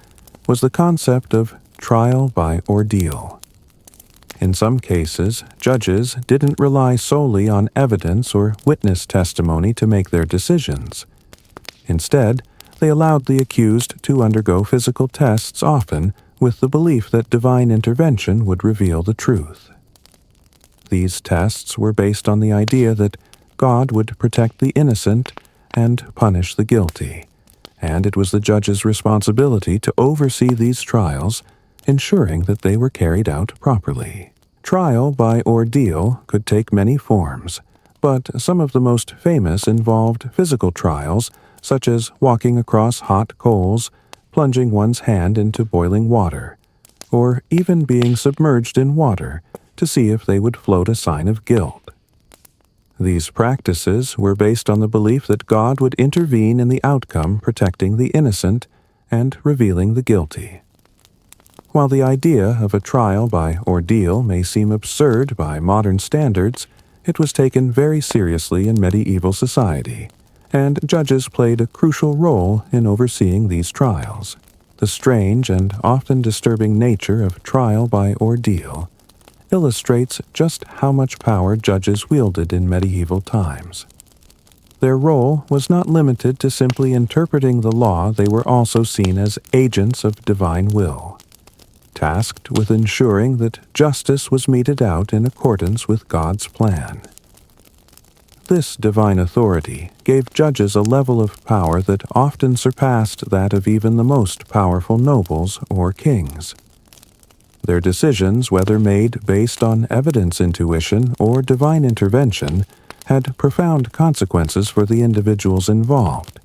was the concept of trial by ordeal. In some cases, judges didn't rely solely on evidence or witness testimony to make their decisions. Instead, they allowed the accused to undergo physical tests, often with the belief that divine intervention would reveal the truth. These tests were based on the idea that God would protect the innocent and punish the guilty, and it was the judge's responsibility to oversee these trials, ensuring that they were carried out properly. Trial by ordeal could take many forms, but some of the most famous involved physical trials, such as walking across hot coals, plunging one's hand into boiling water, or even being submerged in water to see if they would float a sign of guilt. These practices were based on the belief that God would intervene in the outcome, protecting the innocent and revealing the guilty. While the idea of a trial by ordeal may seem absurd by modern standards, it was taken very seriously in medieval society, and judges played a crucial role in overseeing these trials. The strange and often disturbing nature of trial by ordeal illustrates just how much power judges wielded in medieval times. Their role was not limited to simply interpreting the law. They were also seen as agents of divine will, tasked with ensuring that justice was meted out in accordance with God's plan. This divine authority gave judges a level of power that often surpassed that of even the most powerful nobles or kings. Their decisions, whether made based on evidence intuition or divine intervention, had profound consequences for the individuals involved,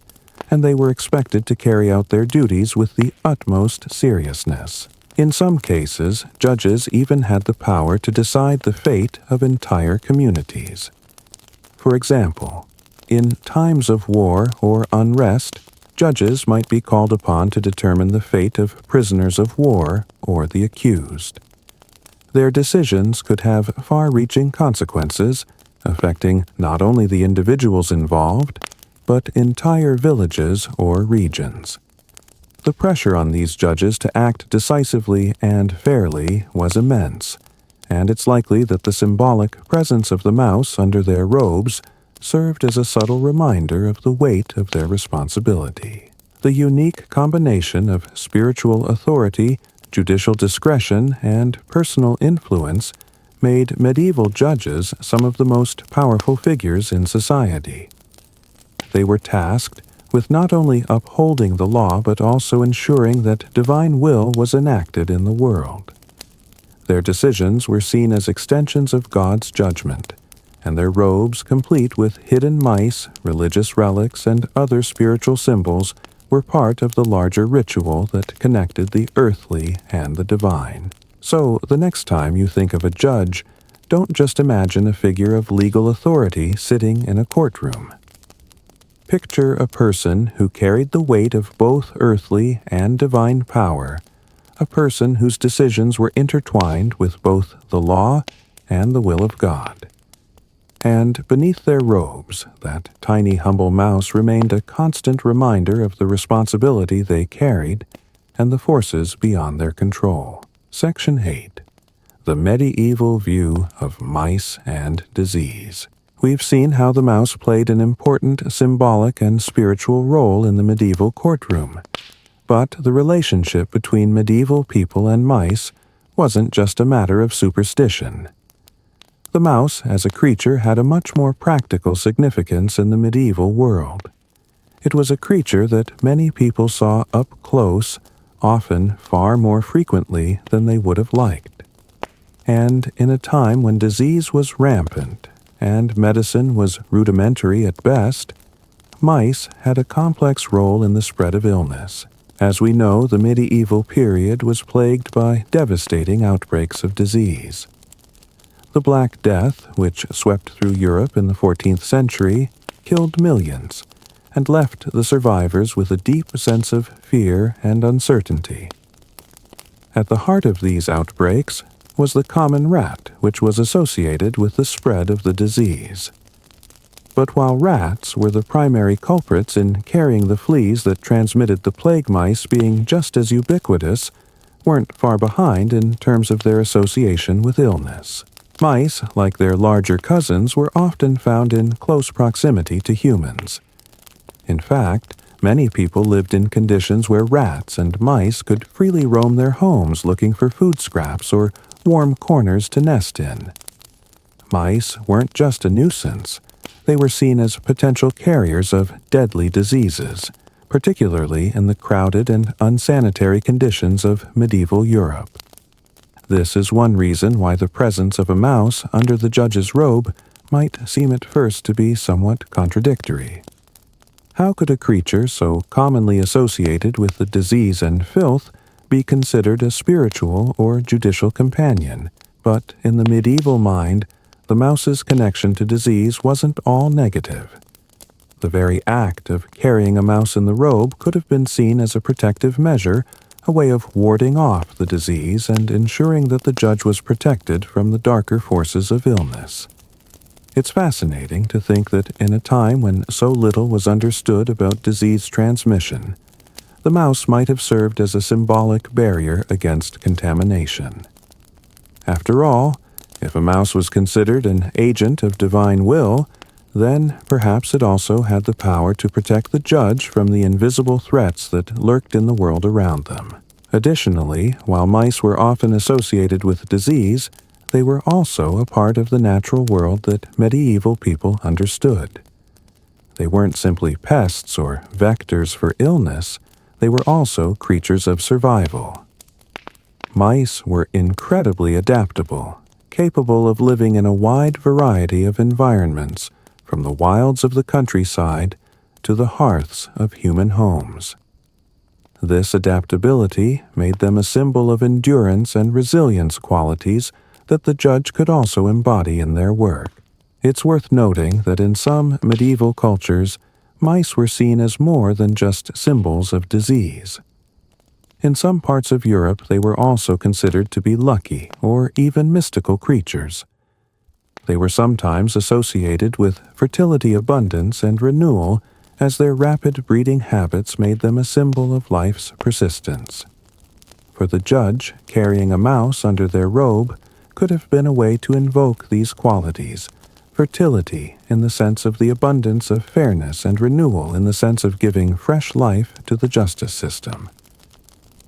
and they were expected to carry out their duties with the utmost seriousness. In some cases, judges even had the power to decide the fate of entire communities. For example, in times of war or unrest, judges might be called upon to determine the fate of prisoners of war or the accused. Their decisions could have far-reaching consequences, affecting not only the individuals involved, but entire villages or regions. The pressure on these judges to act decisively and fairly was immense, and it's likely that the symbolic presence of the mouse under their robes served as a subtle reminder of the weight of their responsibility. The unique combination of spiritual authority, judicial discretion, and personal influence made medieval judges some of the most powerful figures in society. They were tasked with not only upholding the law but also ensuring that divine will was enacted in the world. Their decisions were seen as extensions of God's judgment, and their robes, complete with hidden mice, religious relics, and other spiritual symbols, were part of the larger ritual that connected the earthly and the divine. So, the next time you think of a judge, don't just imagine a figure of legal authority sitting in a courtroom. Picture a person who carried the weight of both earthly and divine power, a person whose decisions were intertwined with both the law and the will of God. And beneath their robes, that tiny humble mouse remained a constant reminder of the responsibility they carried and the forces beyond their control. Section 8. The Medieval View of Mice and Disease. We've seen how the mouse played an important symbolic and spiritual role in the medieval courtroom. But the relationship between medieval people and mice wasn't just a matter of superstition. The mouse, as a creature, had a much more practical significance in the medieval world. It was a creature that many people saw up close, often far more frequently than they would have liked. And in a time when disease was rampant and medicine was rudimentary at best, mice had a complex role in the spread of illness. As we know, the medieval period was plagued by devastating outbreaks of disease. The Black Death, which swept through Europe in the 14th century, killed millions and left the survivors with a deep sense of fear and uncertainty. At the heart of these outbreaks was the common rat, which was associated with the spread of the disease. But while rats were the primary culprits in carrying the fleas that transmitted the plague, mice, being just as ubiquitous, weren't far behind in terms of their association with illness. Mice, like their larger cousins, were often found in close proximity to humans. In fact, many people lived in conditions where rats and mice could freely roam their homes looking for food scraps or warm corners to nest in. Mice weren't just a nuisance. They were seen as potential carriers of deadly diseases, particularly in the crowded and unsanitary conditions of medieval Europe. This is one reason why the presence of a mouse under the judge's robe might seem at first to be somewhat contradictory. How could a creature so commonly associated with the disease and filth be considered a spiritual or judicial companion? But in the medieval mind, the mouse's connection to disease wasn't all negative. The very act of carrying a mouse in the robe could have been seen as a protective measure, a way of warding off the disease and ensuring that the judge was protected from the darker forces of illness. It's fascinating to think that in a time when so little was understood about disease transmission, the mouse might have served as a symbolic barrier against contamination. After all, if a mouse was considered an agent of divine will, then perhaps it also had the power to protect the judge from the invisible threats that lurked in the world around them. Additionally, while mice were often associated with disease, they were also a part of the natural world that medieval people understood. They weren't simply pests or vectors for illness, they were also creatures of survival. Mice were incredibly adaptable, capable of living in a wide variety of environments, from the wilds of the countryside to the hearths of human homes. This adaptability made them a symbol of endurance and resilience qualities that the judge could also embody in their work. It's worth noting that in some medieval cultures, mice were seen as more than just symbols of disease. In some parts of Europe, they were also considered to be lucky or even mystical creatures. They were sometimes associated with fertility, abundance, and renewal, as their rapid breeding habits made them a symbol of life's persistence. For the judge, carrying a mouse under their robe could have been a way to invoke these qualities: fertility in the sense of the abundance of fairness, and renewal in the sense of giving fresh life to the justice system.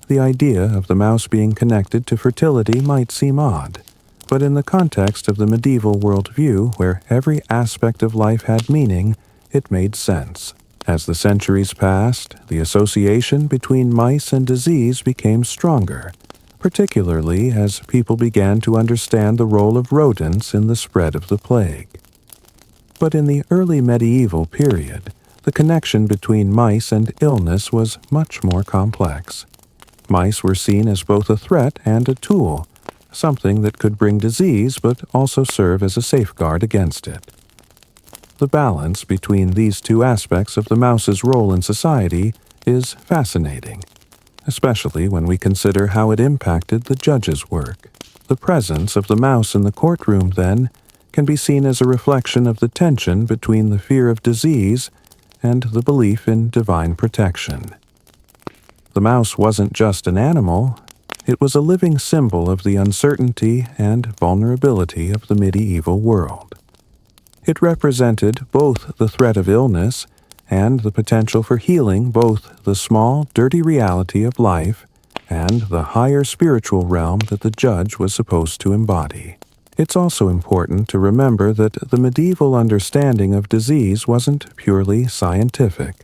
The idea of the mouse being connected to fertility might seem odd, but in the context of the medieval worldview, where every aspect of life had meaning, it made sense. As the centuries passed, the association between mice and disease became stronger, particularly as people began to understand the role of rodents in the spread of the plague. But in the early medieval period, the connection between mice and illness was much more complex. Mice were seen as both a threat and a tool, something that could bring disease but also serve as a safeguard against it. The balance between these two aspects of the mouse's role in society is fascinating, especially when we consider how it impacted the judge's work. The presence of the mouse in the courtroom, then, can be seen as a reflection of the tension between the fear of disease and the belief in divine protection. The mouse wasn't just an animal, it was a living symbol of the uncertainty and vulnerability of the medieval world. It represented both the threat of illness and the potential for healing, both the small, dirty reality of life and the higher spiritual realm that the judge was supposed to embody. It's also important to remember that the medieval understanding of disease wasn't purely scientific.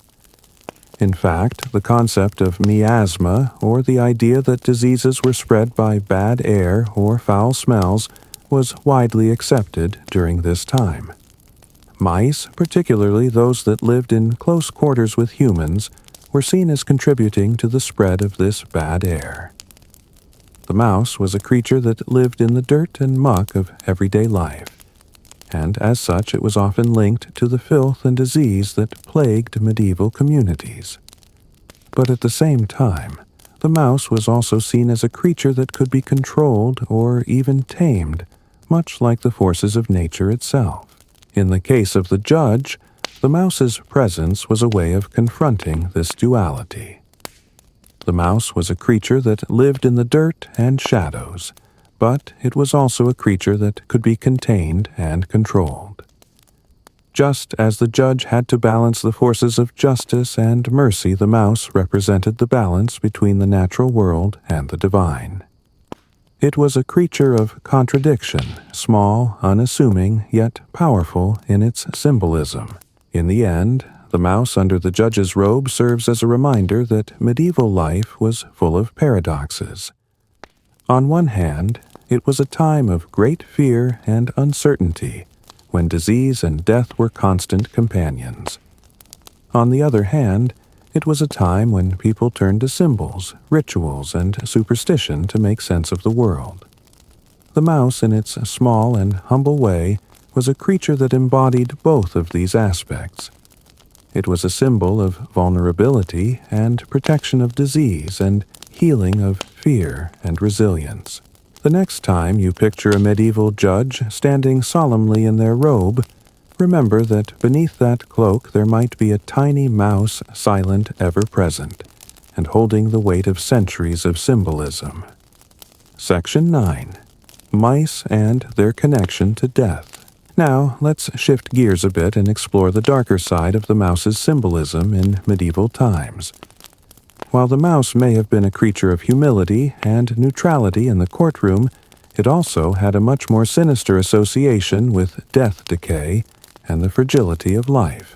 In fact, the concept of miasma, or the idea that diseases were spread by bad air or foul smells, was widely accepted during this time. Mice, particularly those that lived in close quarters with humans, were seen as contributing to the spread of this bad air. The mouse was a creature that lived in the dirt and muck of everyday life, and as such it was often linked to the filth and disease that plagued medieval communities. But at the same time, the mouse was also seen as a creature that could be controlled or even tamed, much like the forces of nature itself. In the case of the judge, the mouse's presence was a way of confronting this duality. The mouse was a creature that lived in the dirt and shadows, but it was also a creature that could be contained and controlled. Just as the judge had to balance the forces of justice and mercy, the mouse represented the balance between the natural world and the divine. It was a creature of contradiction, small, unassuming, yet powerful in its symbolism. In the end, the mouse under the judge's robe serves as a reminder that medieval life was full of paradoxes. On one hand, it was a time of great fear and uncertainty, when disease and death were constant companions. On the other hand, it was a time when people turned to symbols, rituals, and superstition to make sense of the world. The mouse, in its small and humble way, was a creature that embodied both of these aspects. It was a symbol of vulnerability and protection of disease and healing of fear and resilience. The next time you picture a medieval judge standing solemnly in their robe, remember that beneath that cloak there might be a tiny mouse, silent, ever-present, and holding the weight of centuries of symbolism. Section 9. Mice and their connection to death. Now, let's shift gears a bit and explore the darker side of the mouse's symbolism in medieval times. While the mouse may have been a creature of humility and neutrality in the courtroom, It also had a much more sinister association with death decay and the fragility of life.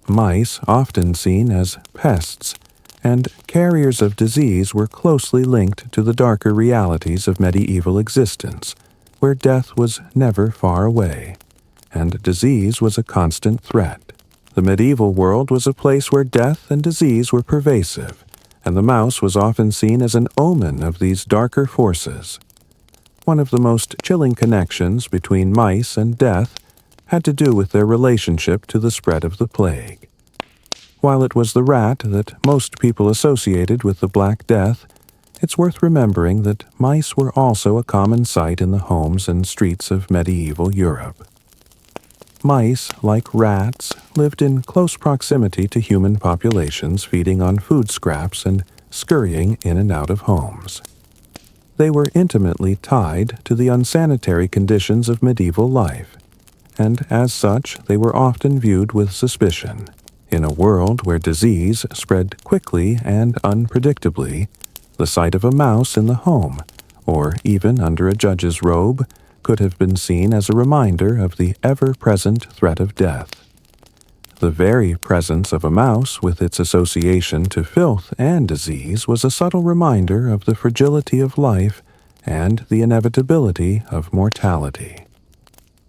Mice, often seen as pests and carriers of disease, were closely linked to the darker realities of medieval existence, where death was never far away, and disease was a constant threat. The medieval world was a place where death and disease were pervasive, and the mouse was often seen as an omen of these darker forces. One of the most chilling connections between mice and death had to do with their relationship to the spread of the plague. While it was the rat that most people associated with the Black Death, it's worth remembering that mice were also a common sight in the homes and streets of medieval Europe. Mice, like rats, lived in close proximity to human populations, feeding on food scraps and scurrying in and out of homes. They were intimately tied to the unsanitary conditions of medieval life, and as such they were often viewed with suspicion. In a world where disease spread quickly and unpredictably, the sight of a mouse in the home, or even under a judge's robe, could have been seen as a reminder of the ever-present threat of death. The very presence of a mouse, with its association to filth and disease, was a subtle reminder of the fragility of life and the inevitability of mortality.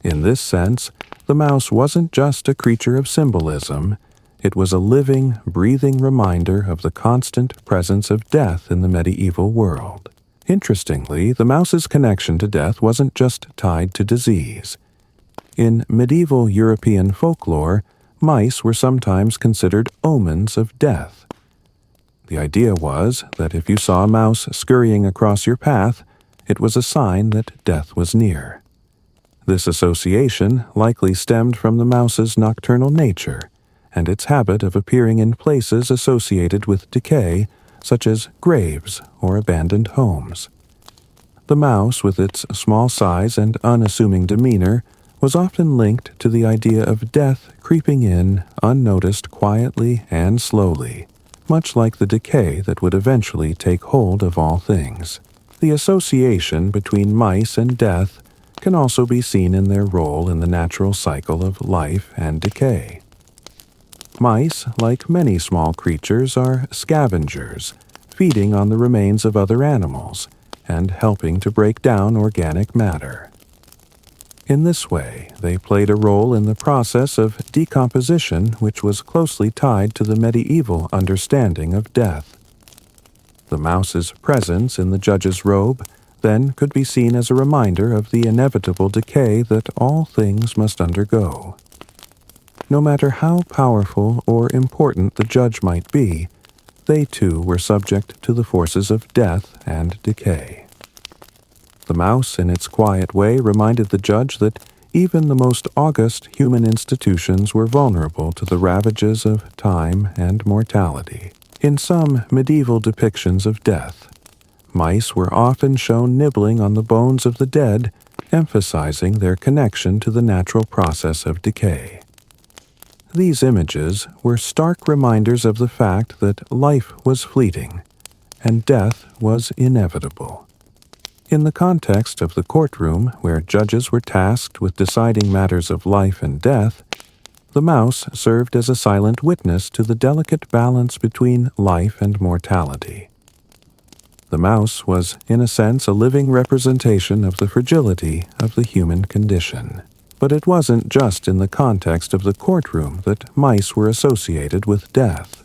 In this sense, the mouse wasn't just a creature of symbolism. It was a living, breathing reminder of the constant presence of death in the medieval world. Interestingly, the mouse's connection to death wasn't just tied to disease. In medieval European folklore, mice were sometimes considered omens of death. The idea was that if you saw a mouse scurrying across your path, it was a sign that death was near. This association likely stemmed from the mouse's nocturnal nature and its habit of appearing in places associated with decay, such as graves or abandoned homes. The mouse, with its small size and unassuming demeanor, was often linked to the idea of death creeping in unnoticed quietly and slowly, much like the decay that would eventually take hold of all things. The association between mice and death can also be seen in their role in the natural cycle of life and decay. Mice, like many small creatures, are scavengers, feeding on the remains of other animals and helping to break down organic matter. In this way, they played a role in the process of decomposition, which was closely tied to the medieval understanding of death. The mouse's presence in the judge's robe then could be seen as a reminder of the inevitable decay that all things must undergo. No matter how powerful or important the judge might be, they too were subject to the forces of death and decay. The mouse, in its quiet way, reminded the judge that even the most august human institutions were vulnerable to the ravages of time and mortality. In some medieval depictions of death, mice were often shown nibbling on the bones of the dead, emphasizing their connection to the natural process of decay. These images were stark reminders of the fact that life was fleeting and death was inevitable. In the context of the courtroom, where judges were tasked with deciding matters of life and death, the mouse served as a silent witness to the delicate balance between life and mortality. The mouse was, in a sense, a living representation of the fragility of the human condition. But it wasn't just in the context of the courtroom that mice were associated with death.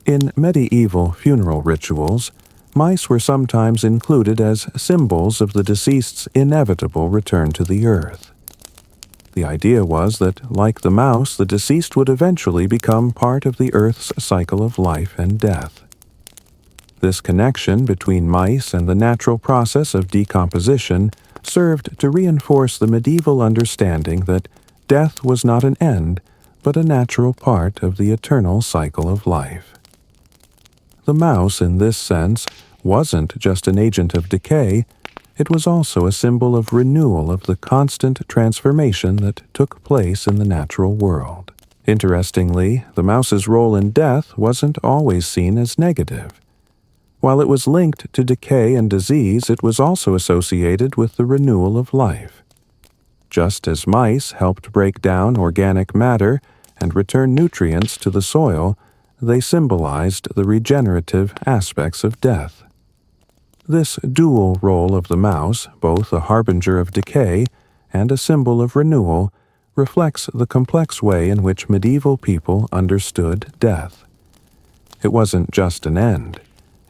In medieval funeral rituals, mice were sometimes included as symbols of the deceased's inevitable return to the earth. The idea was that, like the mouse, the deceased would eventually become part of the earth's cycle of life and death. This connection between mice and the natural process of decomposition served to reinforce the medieval understanding that death was not an end, but a natural part of the eternal cycle of life. The mouse, in this sense, wasn't just an agent of decay, it was also a symbol of renewal of the constant transformation that took place in the natural world. Interestingly, the mouse's role in death wasn't always seen as negative. While it was linked to decay and disease, it was also associated with the renewal of life. Just as mice helped break down organic matter and return nutrients to the soil, they symbolized the regenerative aspects of death. This dual role of the mouse, both a harbinger of decay and a symbol of renewal, reflects the complex way in which medieval people understood death. It wasn't just an end.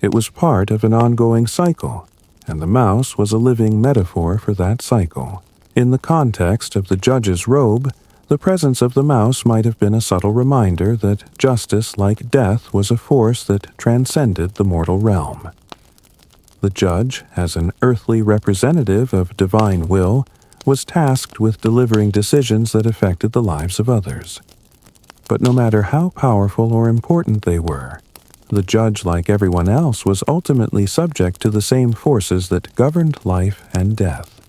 It was part of an ongoing cycle, and the mouse was a living metaphor for that cycle. In the context of the judge's robe, the presence of the mouse might have been a subtle reminder that justice, like death, was a force that transcended the mortal realm. The judge, as an earthly representative of divine will, was tasked with delivering decisions that affected the lives of others. But no matter how powerful or important they were, the judge, like everyone else, was ultimately subject to the same forces that governed life and death.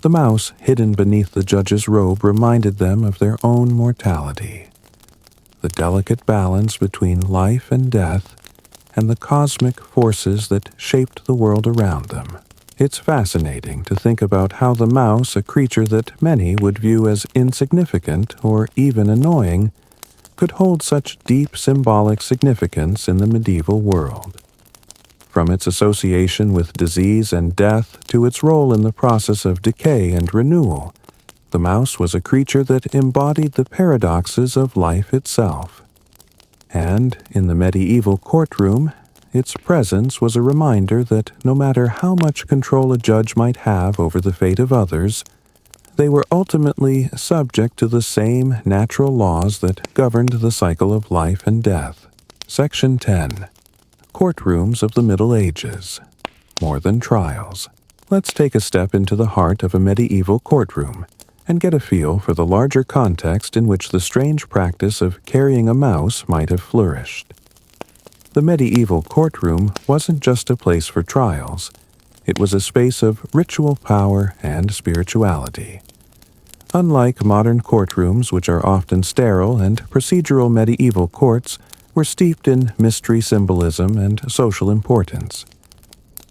The mouse hidden beneath the judge's robe reminded them of their own mortality, the delicate balance between life and death, and the cosmic forces that shaped the world around them. It's fascinating to think about how the mouse, a creature that many would view as insignificant or even annoying, could hold such deep symbolic significance in the medieval world. From its association with disease and death to its role in the process of decay and renewal, the mouse was a creature that embodied the paradoxes of life itself. And, in the medieval courtroom, its presence was a reminder that no matter how much control a judge might have over the fate of others, they were ultimately subject to the same natural laws that governed the cycle of life and death. Section 10. Courtrooms of the Middle Ages. More than trials. Let's take a step into the heart of a medieval courtroom and get a feel for the larger context in which the strange practice of carrying a mouse might have flourished. The medieval courtroom wasn't just a place for trials. It was a space of ritual power and spirituality. Unlike modern courtrooms, which are often sterile and procedural, medieval courts were steeped in mystery, symbolism, and social importance.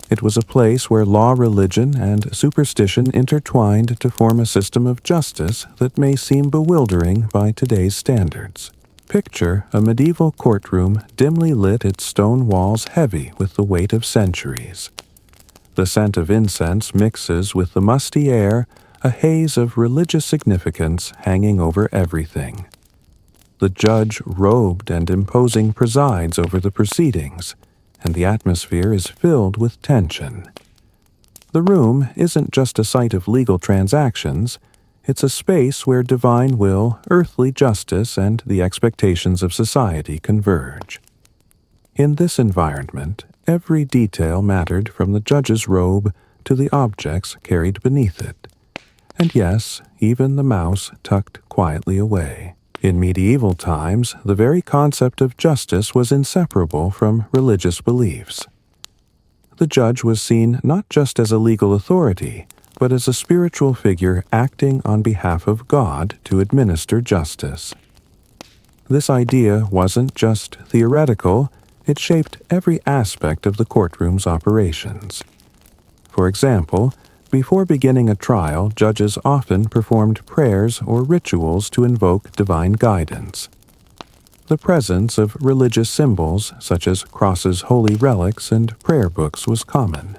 It was a place where law, religion, and superstition intertwined to form a system of justice that may seem bewildering by today's standards. Picture a medieval courtroom dimly lit, its stone walls heavy with the weight of centuries. The scent of incense mixes with the musty air, a haze of religious significance hanging over everything. The judge, robed and imposing, presides over the proceedings, and the atmosphere is filled with tension. The room isn't just a site of legal transactions. It's a space where divine will, earthly justice, and the expectations of society converge. In this environment, every detail mattered, from the judge's robe to the objects carried beneath it. And yes, even the mouse tucked quietly away. In medieval times, the very concept of justice was inseparable from religious beliefs. The judge was seen not just as a legal authority, but as a spiritual figure acting on behalf of God to administer justice. This idea wasn't just theoretical, it shaped every aspect of the courtroom's operations. For example, before beginning a trial, judges often performed prayers or rituals to invoke divine guidance. The presence of religious symbols, such as crosses, holy relics, and prayer books, was common.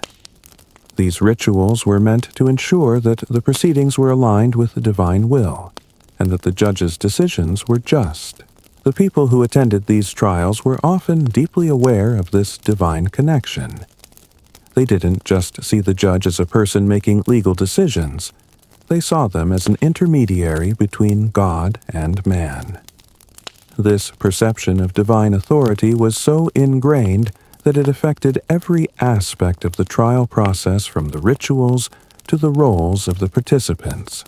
These rituals were meant to ensure that the proceedings were aligned with the divine will, and that the judge's decisions were just. The people who attended these trials were often deeply aware of this divine connection. They didn't just see the judge as a person making legal decisions. They saw them as an intermediary between God and man. This perception of divine authority was so ingrained that it affected every aspect of the trial process, from the rituals to the roles of the participants.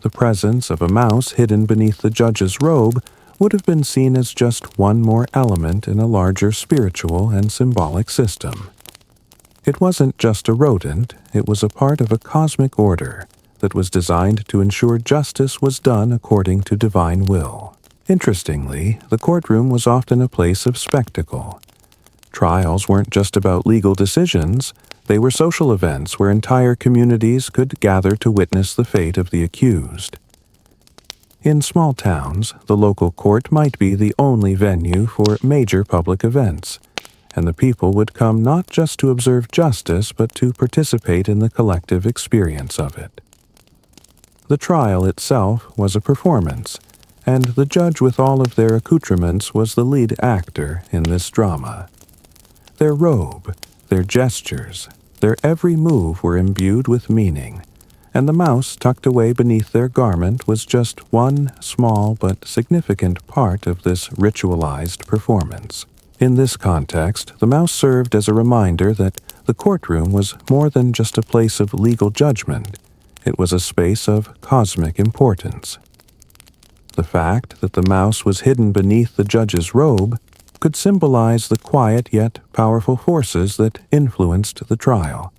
The presence of a mouse hidden beneath the judge's robe would have been seen as just one more element in a larger spiritual and symbolic system. It wasn't just a rodent, it was a part of a cosmic order that was designed to ensure justice was done according to divine will. Interestingly, the courtroom was often a place of spectacle. Trials weren't just about legal decisions, they were social events where entire communities could gather to witness the fate of the accused. In small towns, the local court might be the only venue for major public events, and the people would come not just to observe justice but to participate in the collective experience of it. The trial itself was a performance, and the judge with all of their accoutrements was the lead actor in this drama. Their robe, their gestures, their every move were imbued with meaning, and the mouse tucked away beneath their garment was just one small but significant part of this ritualized performance. In this context, the mouse served as a reminder that the courtroom was more than just a place of legal judgment. It was a space of cosmic importance. The fact that the mouse was hidden beneath the judge's robe could symbolize the quiet yet powerful forces that influenced the trial.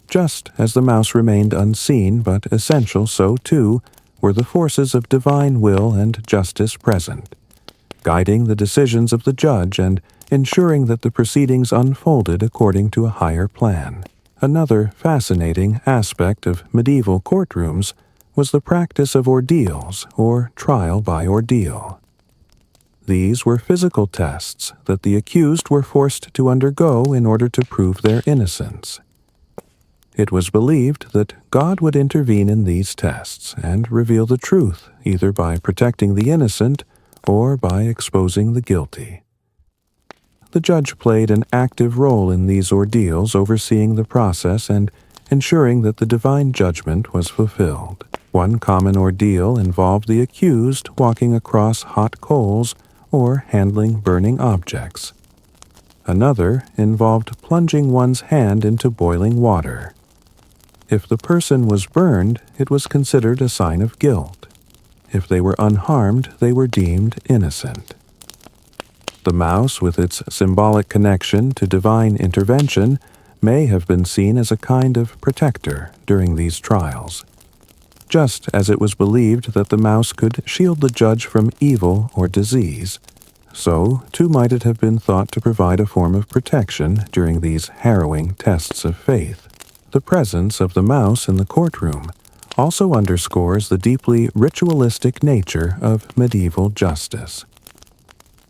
Just as the mouse remained unseen but essential, so too were the forces of divine will and justice present, guiding the decisions of the judge and ensuring that the proceedings unfolded according to a higher plan. Another fascinating aspect of medieval courtrooms was the practice of ordeals, or trial by ordeal. These were physical tests that the accused were forced to undergo in order to prove their innocence. It was believed that God would intervene in these tests and reveal the truth, either by protecting the innocent or by exposing the guilty. The judge played an active role in these ordeals, overseeing the process and ensuring that the divine judgment was fulfilled. One common ordeal involved the accused walking across hot coals or handling burning objects. Another involved plunging one's hand into boiling water. If the person was burned, it was considered a sign of guilt. If they were unharmed, they were deemed innocent. The mouse, with its symbolic connection to divine intervention, may have been seen as a kind of protector during these trials. Just as it was believed that the mouse could shield the judge from evil or disease, so too might it have been thought to provide a form of protection during these harrowing tests of faith. The presence of the mouse in the courtroom also underscores the deeply ritualistic nature of medieval justice.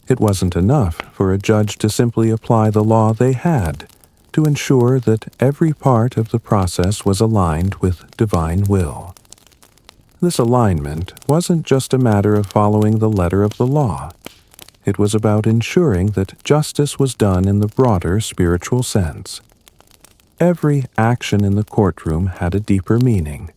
It wasn't enough for a judge to simply apply the law they had to ensure that every part of the process was aligned with divine will. This alignment wasn't just a matter of following the letter of the law. It was about ensuring that justice was done in the broader spiritual sense. Every action in the courtroom had a deeper meaning,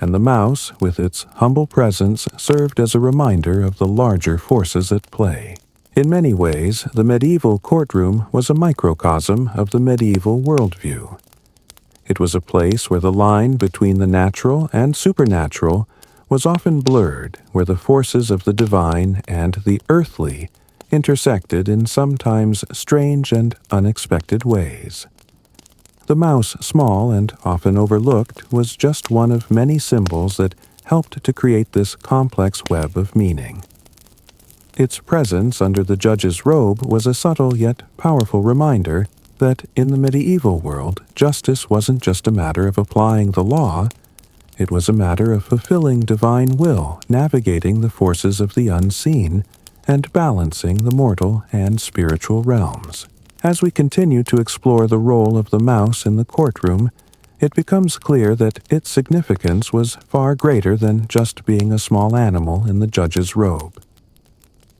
and the mouse, with its humble presence, served as a reminder of the larger forces at play. In many ways, the medieval courtroom was a microcosm of the medieval worldview. It was a place where the line between the natural and supernatural was often blurred, where the forces of the divine and the earthly intersected in sometimes strange and unexpected ways. The mouse, small and often overlooked, was just one of many symbols that helped to create this complex web of meaning. Its presence under the judge's robe was a subtle yet powerful reminder that in the medieval world, justice wasn't just a matter of applying the law, it was a matter of fulfilling divine will, navigating the forces of the unseen, and balancing the mortal and spiritual realms. As we continue to explore the role of the mouse in the courtroom, it becomes clear that its significance was far greater than just being a small animal in the judge's robe.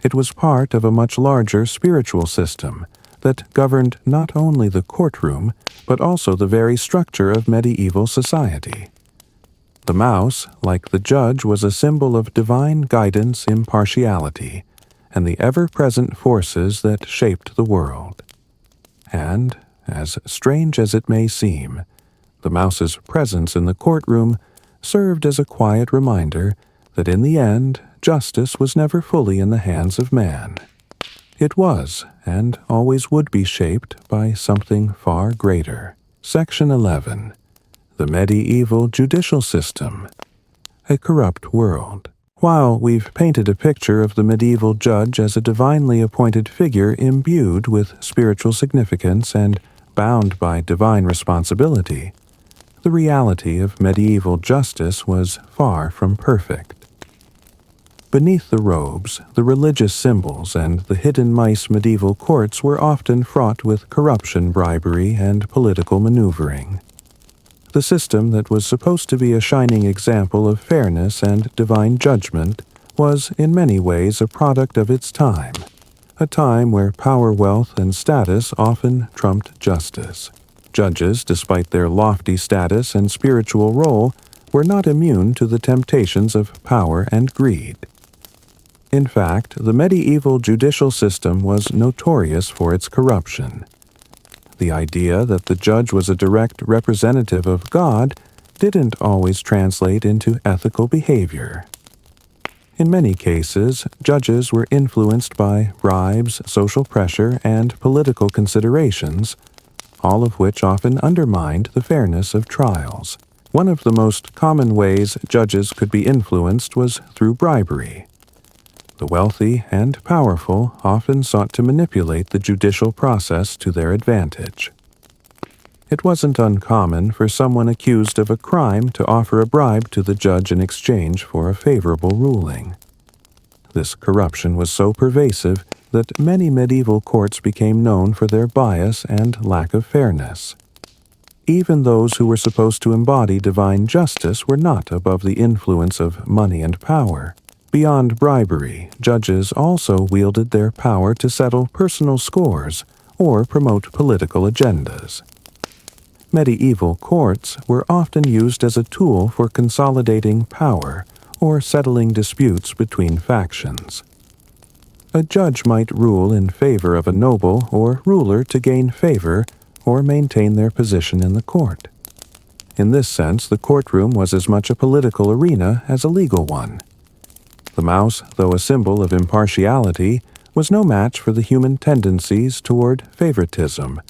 It was part of a much larger spiritual system that governed not only the courtroom, but also the very structure of medieval society. The mouse, like the judge, was a symbol of divine guidance, impartiality, and the ever-present forces that shaped the world. And, as strange as it may seem, the mouse's presence in the courtroom served as a quiet reminder that in the end, justice was never fully in the hands of man. It was, and always would be, shaped by something far greater. Section 11. The Medieval Judicial System. A Corrupt World. While we've painted a picture of the medieval judge as a divinely appointed figure imbued with spiritual significance and bound by divine responsibility, the reality of medieval justice was far from perfect. Beneath the robes, the religious symbols, and the hidden mice medieval courts were often fraught with corruption, bribery, and political maneuvering. The system that was supposed to be a shining example of fairness and divine judgment was in many ways a product of its time, a time where power, wealth, and status often trumped justice. Judges, despite their lofty status and spiritual role, were not immune to the temptations of power and greed. In fact, the medieval judicial system was notorious for its corruption. The idea that the judge was a direct representative of God didn't always translate into ethical behavior. In many cases, judges were influenced by bribes, social pressure, and political considerations, all of which often undermined the fairness of trials. One of the most common ways judges could be influenced was through bribery. The wealthy and powerful often sought to manipulate the judicial process to their advantage. It wasn't uncommon for someone accused of a crime to offer a bribe to the judge in exchange for a favorable ruling. This corruption was so pervasive that many medieval courts became known for their bias and lack of fairness. Even those who were supposed to embody divine justice were not above the influence of money and power. Beyond bribery, judges also wielded their power to settle personal scores or promote political agendas. Medieval courts were often used as a tool for consolidating power or settling disputes between factions. A judge might rule in favor of a noble or ruler to gain favor or maintain their position in the court. In this sense, the courtroom was as much a political arena as a legal one. The mouse, though a symbol of impartiality, was no match for the human tendencies toward favoritism,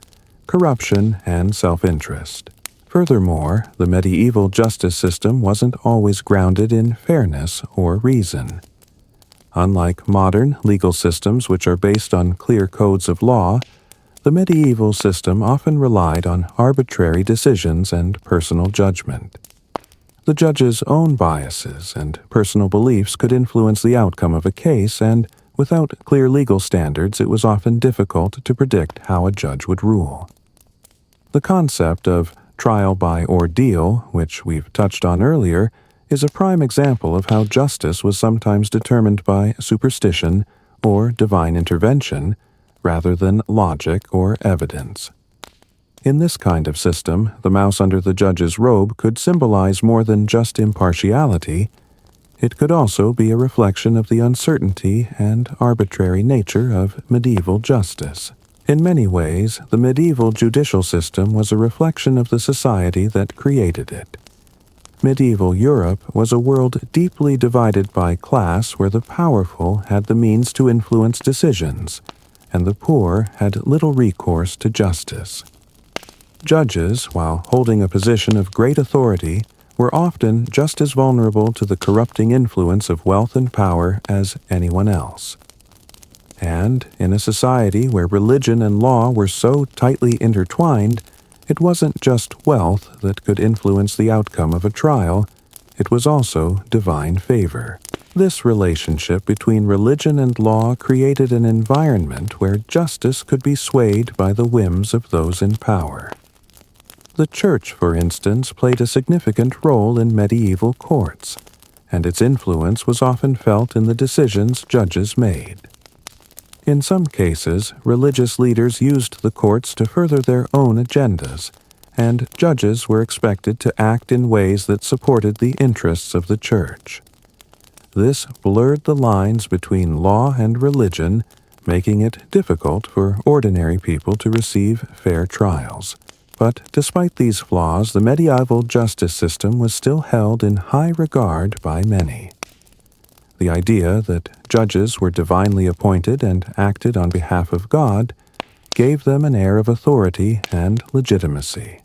corruption, and self-interest. Furthermore, the medieval justice system wasn't always grounded in fairness or reason. Unlike modern legal systems which are based on clear codes of law, the medieval system often relied on arbitrary decisions and personal judgment. The judge's own biases and personal beliefs could influence the outcome of a case, and without clear legal standards, it was often difficult to predict how a judge would rule. The concept of trial by ordeal, which we've touched on earlier, is a prime example of how justice was sometimes determined by superstition or divine intervention rather than logic or evidence. In this kind of system, the mouse under the judge's robe could symbolize more than just impartiality. It could also be a reflection of the uncertainty and arbitrary nature of medieval justice. In many ways, the medieval judicial system was a reflection of the society that created it. Medieval Europe was a world deeply divided by class, where the powerful had the means to influence decisions, and the poor had little recourse to justice. Judges, while holding a position of great authority, were often just as vulnerable to the corrupting influence of wealth and power as anyone else. And in a society where religion and law were so tightly intertwined, it wasn't just wealth that could influence the outcome of a trial, it was also divine favor. This relationship between religion and law created an environment where justice could be swayed by the whims of those in power. The church, for instance, played a significant role in medieval courts, and its influence was often felt in the decisions judges made. In some cases, religious leaders used the courts to further their own agendas, and judges were expected to act in ways that supported the interests of the church. This blurred the lines between law and religion, making it difficult for ordinary people to receive fair trials. But despite these flaws, the medieval justice system was still held in high regard by many. The idea that judges were divinely appointed and acted on behalf of God gave them an air of authority and legitimacy.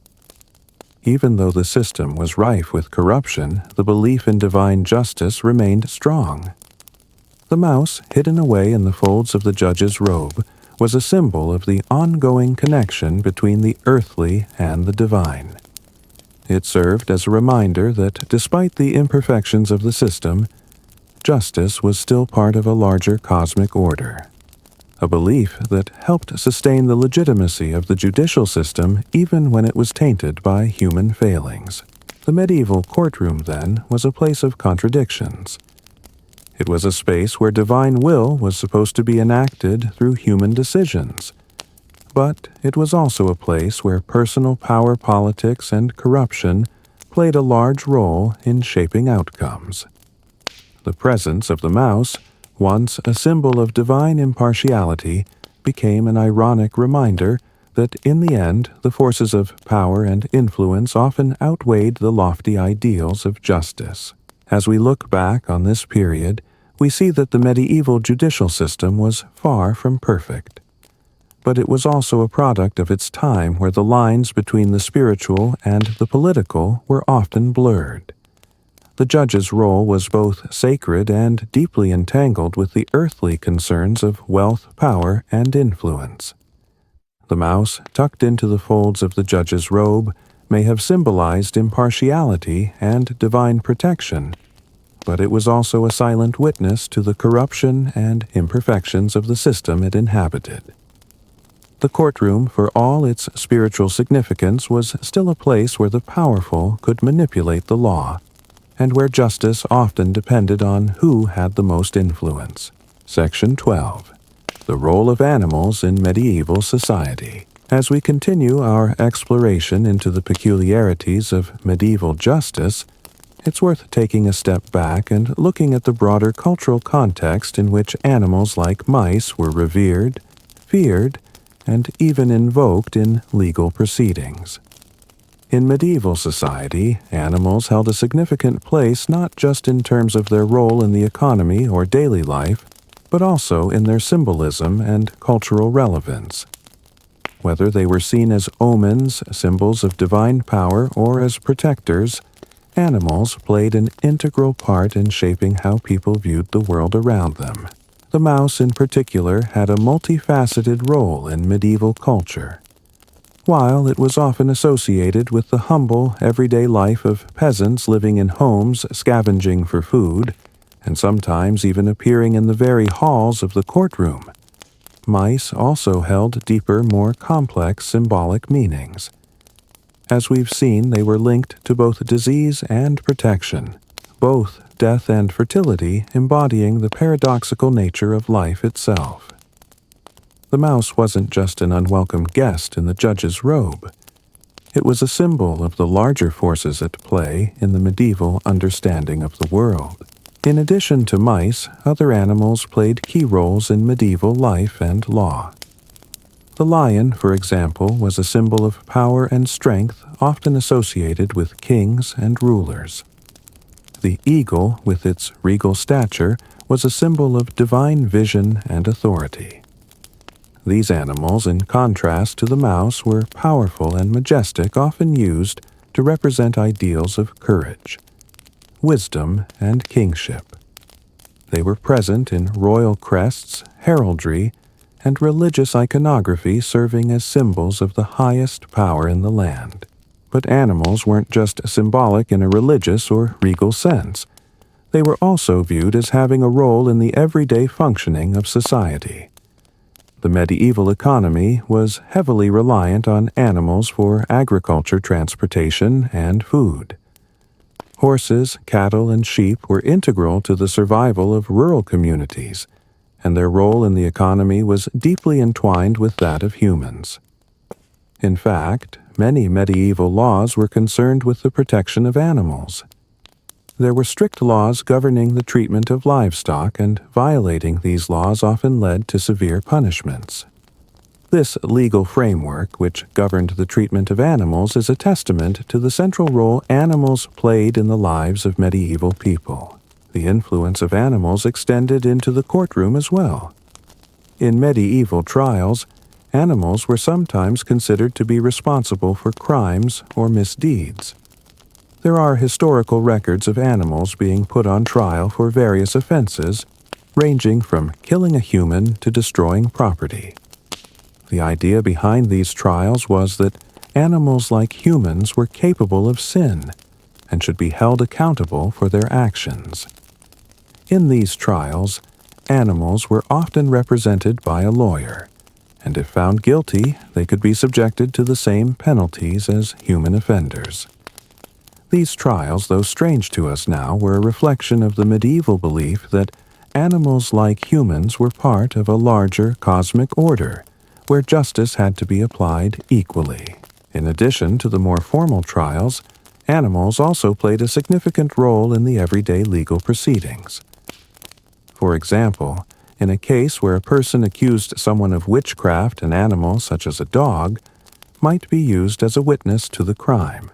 Even though the system was rife with corruption, the belief in divine justice remained strong. The mouse, hidden away in the folds of the judge's robe, was a symbol of the ongoing connection between the earthly and the divine. It served as a reminder that despite the imperfections of the system, justice was still part of a larger cosmic order. A belief that helped sustain the legitimacy of the judicial system even when it was tainted by human failings. The medieval courtroom, then, was a place of contradictions. It was a space where divine will was supposed to be enacted through human decisions. But it was also a place where personal power politics and corruption played a large role in shaping outcomes. The presence of the mouse, once a symbol of divine impartiality, became an ironic reminder that in the end the forces of power and influence often outweighed the lofty ideals of justice. As we look back on this period, we see that the medieval judicial system was far from perfect. But it was also a product of its time where the lines between the spiritual and the political were often blurred. The judge's role was both sacred and deeply entangled with the earthly concerns of wealth, power, and influence. The mouse, tucked into the folds of the judge's robe, may have symbolized impartiality and divine protection, but it was also a silent witness to the corruption and imperfections of the system it inhabited. The courtroom, for all its spiritual significance, was still a place where the powerful could manipulate the law, and where justice often depended on who had the most influence. Section 12. The Role of Animals in Medieval Society. As we continue our exploration into the peculiarities of medieval justice, it's worth taking a step back and looking at the broader cultural context in which animals like mice were revered, feared, and even invoked in legal proceedings. In medieval society, animals held a significant place not just in terms of their role in the economy or daily life, but also in their symbolism and cultural relevance. Whether they were seen as omens, symbols of divine power, or as protectors, animals played an integral part in shaping how people viewed the world around them. The mouse, in particular, had a multifaceted role in medieval culture. While it was often associated with the humble, everyday life of peasants living in homes scavenging for food, and sometimes even appearing in the very halls of the courtroom, mice also held deeper, more complex symbolic meanings. As we've seen, they were linked to both disease and protection, both death and fertility embodying the paradoxical nature of life itself. The mouse wasn't just an unwelcome guest in the judge's robe. It was a symbol of the larger forces at play in the medieval understanding of the world. In addition to mice, other animals played key roles in medieval life and law. The lion, for example, was a symbol of power and strength often associated with kings and rulers. The eagle, with its regal stature, was a symbol of divine vision and authority. These animals, in contrast to the mouse, were powerful and majestic, often used to represent ideals of courage, wisdom, and kingship. They were present in royal crests, heraldry, and religious iconography, serving as symbols of the highest power in the land. But animals weren't just symbolic in a religious or regal sense. They were also viewed as having a role in the everyday functioning of society. The medieval economy was heavily reliant on animals for agriculture, transportation, and food. Horses, cattle, and sheep were integral to the survival of rural communities, and their role in the economy was deeply entwined with that of humans. In fact, many medieval laws were concerned with the protection of animals. There were strict laws governing the treatment of livestock, and violating these laws often led to severe punishments. This legal framework, which governed the treatment of animals, is a testament to the central role animals played in the lives of medieval people. The influence of animals extended into the courtroom as well. In medieval trials, Animals were sometimes considered to be responsible for crimes or misdeeds. There are historical records of animals being put on trial for various offenses, ranging from killing a human to destroying property. The idea behind these trials was that animals like humans were capable of sin and should be held accountable for their actions. In these trials, animals were often represented by a lawyer, and if found guilty, they could be subjected to the same penalties as human offenders. These trials, though strange to us now, were a reflection of the medieval belief that animals like humans were part of a larger cosmic order, where justice had to be applied equally. In addition to the more formal trials, animals also played a significant role in the everyday legal proceedings. For example, in a case where a person accused someone of witchcraft, an animal, such as a dog, might be used as a witness to the crime.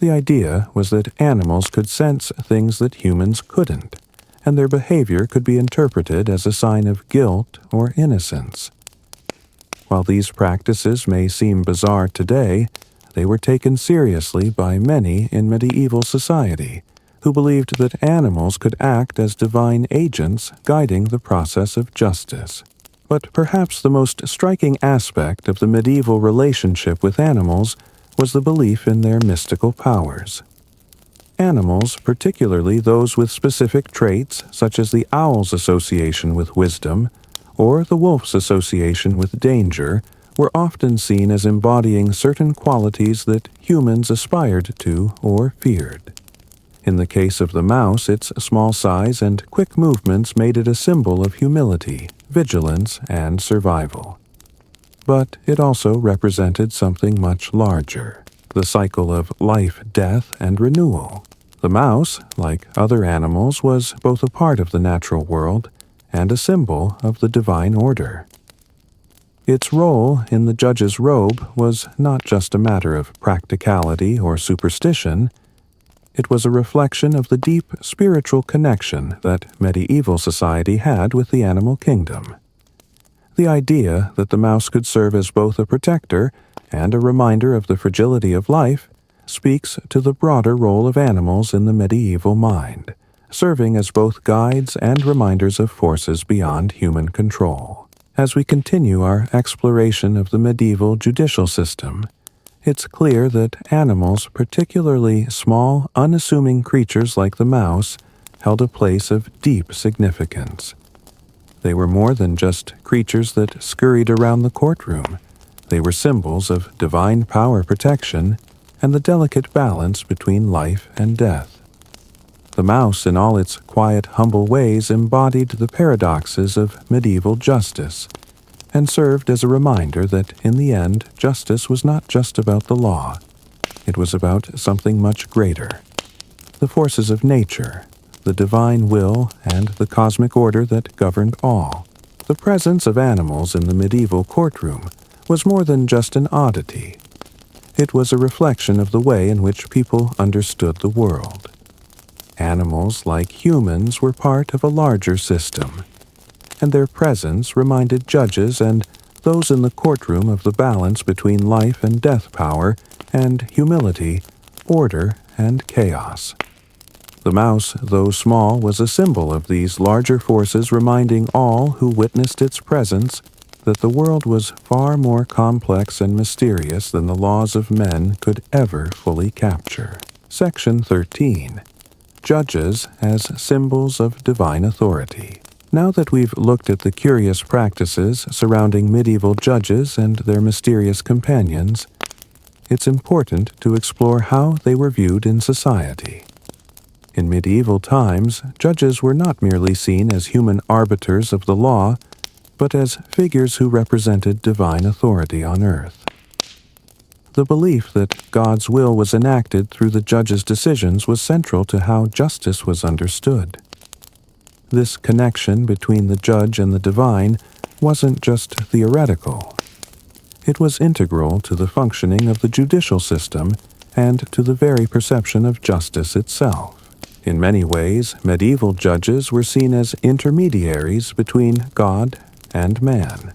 The idea was that animals could sense things that humans couldn't, and their behavior could be interpreted as a sign of guilt or innocence. While these practices may seem bizarre today, they were taken seriously by many in medieval society, who believed that animals could act as divine agents guiding the process of justice. But perhaps the most striking aspect of the medieval relationship with animals was the belief in their mystical powers. Animals, particularly those with specific traits, such as the owl's association with wisdom, or the wolf's association with danger, were often seen as embodying certain qualities that humans aspired to or feared. In the case of the mouse, its small size and quick movements made it a symbol of humility, vigilance, and survival. But it also represented something much larger, the cycle of life, death, and renewal. The mouse, like other animals, was both a part of the natural world and a symbol of the divine order. Its role in the judge's robe was not just a matter of practicality or superstition. It was a reflection of the deep spiritual connection that medieval society had with the animal kingdom. The idea that the mouse could serve as both a protector and a reminder of the fragility of life speaks to the broader role of animals in the medieval mind, serving as both guides and reminders of forces beyond human control. As we continue our exploration of the medieval judicial system, it's clear that animals, particularly small, unassuming creatures like the mouse, held a place of deep significance. They were more than just creatures that scurried around the courtroom. They were symbols of divine power, protection, and the delicate balance between life and death. The mouse, in all its quiet, humble ways, embodied the paradoxes of medieval justice, and served as a reminder that, in the end, justice was not just about the law. It was about something much greater. The forces of nature, the divine will, and the cosmic order that governed all. The presence of animals in the medieval courtroom was more than just an oddity. It was a reflection of the way in which people understood the world. Animals, like humans, were part of a larger system, and their presence reminded judges and those in the courtroom of the balance between life and death, power and humility, order and chaos. The mouse, though small, was a symbol of these larger forces, reminding all who witnessed its presence that the world was far more complex and mysterious than the laws of men could ever fully capture. Section 13. Judges as symbols of divine authority. Now that we've looked at the curious practices surrounding medieval judges and their mysterious companions, it's important to explore how they were viewed in society. In medieval times, judges were not merely seen as human arbiters of the law, but as figures who represented divine authority on earth. The belief that God's will was enacted through the judge's decisions was central to how justice was understood. This connection between the judge and the divine wasn't just theoretical. It was integral to the functioning of the judicial system and to the very perception of justice itself. In many ways, medieval judges were seen as intermediaries between God and man.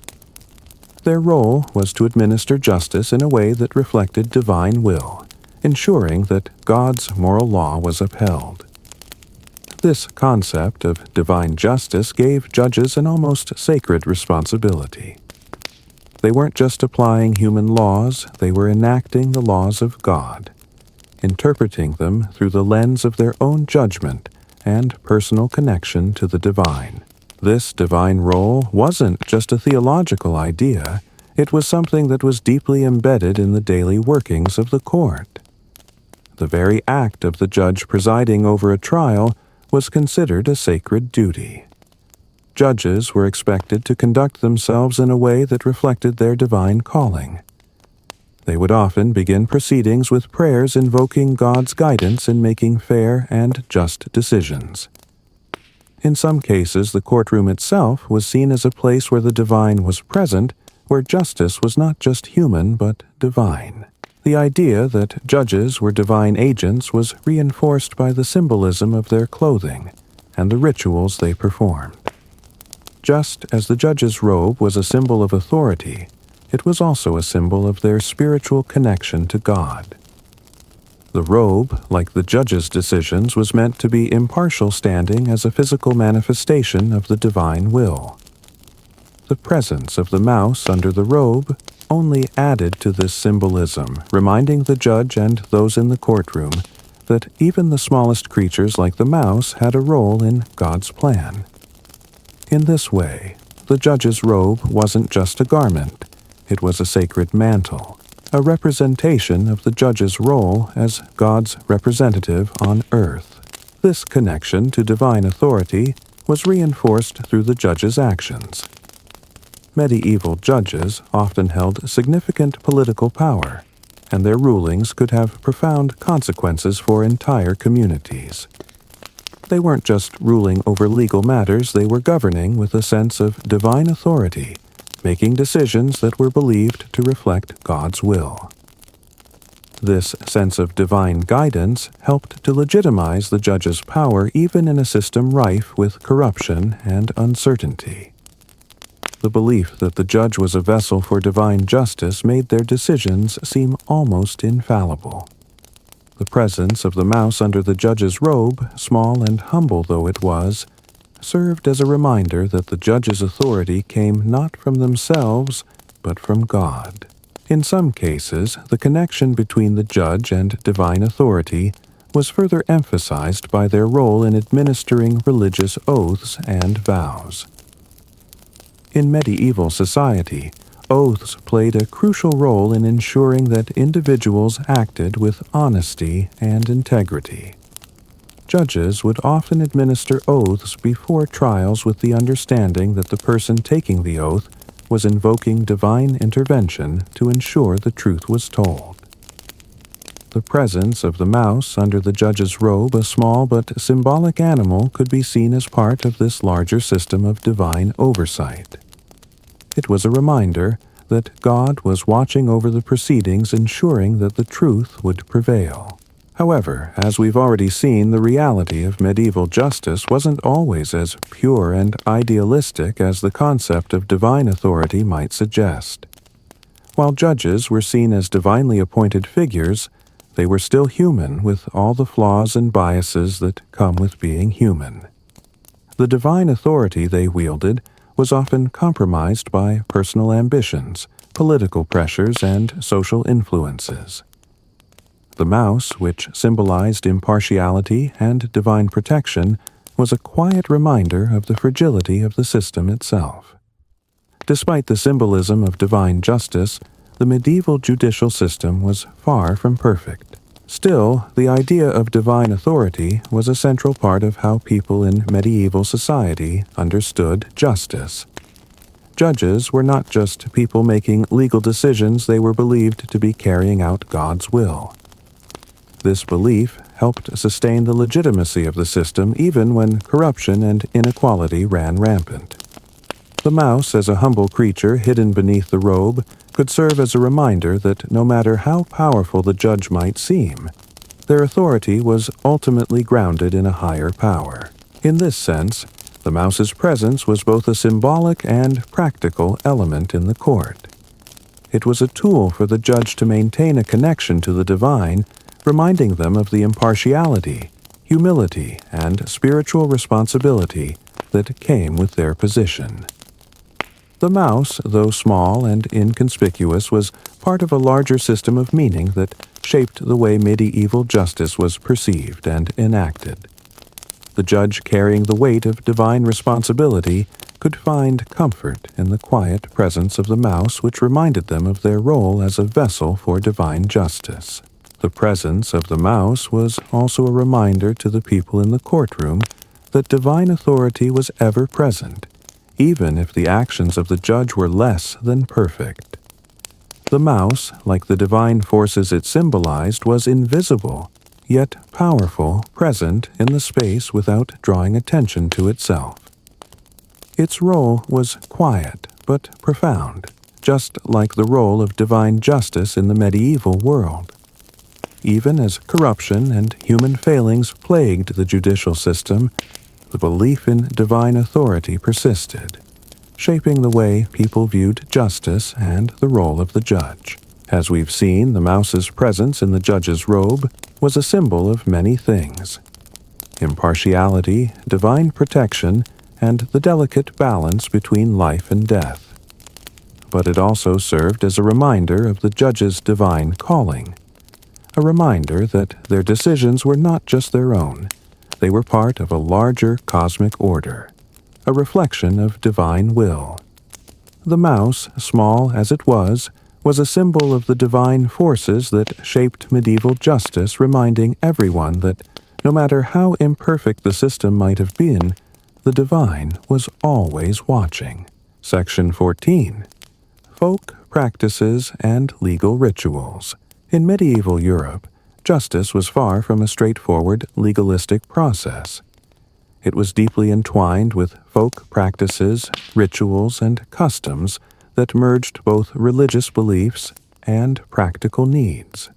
Their role was to administer justice in a way that reflected divine will, ensuring that God's moral law was upheld. This concept of divine justice gave judges an almost sacred responsibility. They weren't just applying human laws, they were enacting the laws of God, interpreting them through the lens of their own judgment and personal connection to the divine. This divine role wasn't just a theological idea, it was something that was deeply embedded in the daily workings of the court. The very act of the judge presiding over a trial was considered a sacred duty. Judges were expected to conduct themselves in a way that reflected their divine calling. They would often begin proceedings with prayers invoking God's guidance in making fair and just decisions. In some cases, the courtroom itself was seen as a place where the divine was present, where justice was not just human but divine. The idea that judges were divine agents was reinforced by the symbolism of their clothing and the rituals they performed. Just as the judge's robe was a symbol of authority, it was also a symbol of their spiritual connection to God. The robe, like the judge's decisions, was meant to be impartial, standing as a physical manifestation of the divine will. The presence of the mouse under the robe only added to this symbolism, reminding the judge and those in the courtroom that even the smallest creatures like the mouse had a role in God's plan. In this way, the judge's robe wasn't just a garment, it was a sacred mantle, a representation of the judge's role as God's representative on earth. This connection to divine authority was reinforced through the judge's actions. Medieval judges often held significant political power, and their rulings could have profound consequences for entire communities. They weren't just ruling over legal matters, they were governing with a sense of divine authority, making decisions that were believed to reflect God's will. This sense of divine guidance helped to legitimize the judge's power even in a system rife with corruption and uncertainty. The belief that the judge was a vessel for divine justice made their decisions seem almost infallible. The presence of the mouse under the judge's robe, small and humble though it was, served as a reminder that the judge's authority came not from themselves, but from God. In some cases, the connection between the judge and divine authority was further emphasized by their role in administering religious oaths and vows. In medieval society, oaths played a crucial role in ensuring that individuals acted with honesty and integrity. Judges would often administer oaths before trials with the understanding that the person taking the oath was invoking divine intervention to ensure the truth was told. The presence of the mouse under the judge's robe, a small but symbolic animal, could be seen as part of this larger system of divine oversight. It was a reminder that God was watching over the proceedings, ensuring that the truth would prevail. However, as we've already seen, the reality of medieval justice wasn't always as pure and idealistic as the concept of divine authority might suggest. While judges were seen as divinely appointed figures, they were still human with all the flaws and biases that come with being human. The divine authority they wielded was often compromised by personal ambitions, political pressures, and social influences. The mouse, which symbolized impartiality and divine protection, was a quiet reminder of the fragility of the system itself. Despite the symbolism of divine justice, the medieval judicial system was far from perfect. Still, the idea of divine authority was a central part of how people in medieval society understood justice. Judges were not just people making legal decisions, they were believed to be carrying out God's will. This belief helped sustain the legitimacy of the system even when corruption and inequality ran rampant. The mouse, as a humble creature hidden beneath the robe, could serve as a reminder that no matter how powerful the judge might seem, their authority was ultimately grounded in a higher power. In this sense, The mouse's presence was both a symbolic and practical element in the court. It was a tool for the judge to maintain a connection to the divine, reminding them of the impartiality, humility, and spiritual responsibility that came with their position. The mouse, though small and inconspicuous, was part of a larger system of meaning that shaped the way medieval justice was perceived and enacted. The judge carrying the weight of divine responsibility could find comfort in the quiet presence of the mouse, which reminded them of their role as a vessel for divine justice. The presence of the mouse was also a reminder to the people in the courtroom that divine authority was ever present, even if the actions of the judge were less than perfect. The mouse, like the divine forces it symbolized, was invisible, yet powerful, present in the space without drawing attention to itself. Its role was quiet but profound, just like the role of divine justice in the medieval world. Even as corruption and human failings plagued the judicial system, the belief in divine authority persisted, shaping the way people viewed justice and the role of the judge. As we've seen, the mouse's presence in the judge's robe was a symbol of many things: impartiality, divine protection, and the delicate balance between life and death. But it also served as a reminder of the judge's divine calling, a reminder that their decisions were not just their own. They were part of a larger cosmic order, a reflection of divine will. The mouse, small as it was a symbol of the divine forces that shaped medieval justice, reminding everyone that no matter how imperfect the system might have been, the divine was always watching. Section 14. Folk Practices and Legal Rituals. In medieval Europe, justice was far from a straightforward legalistic process. It was deeply entwined with folk practices, rituals, and customs that merged both religious beliefs and practical needs.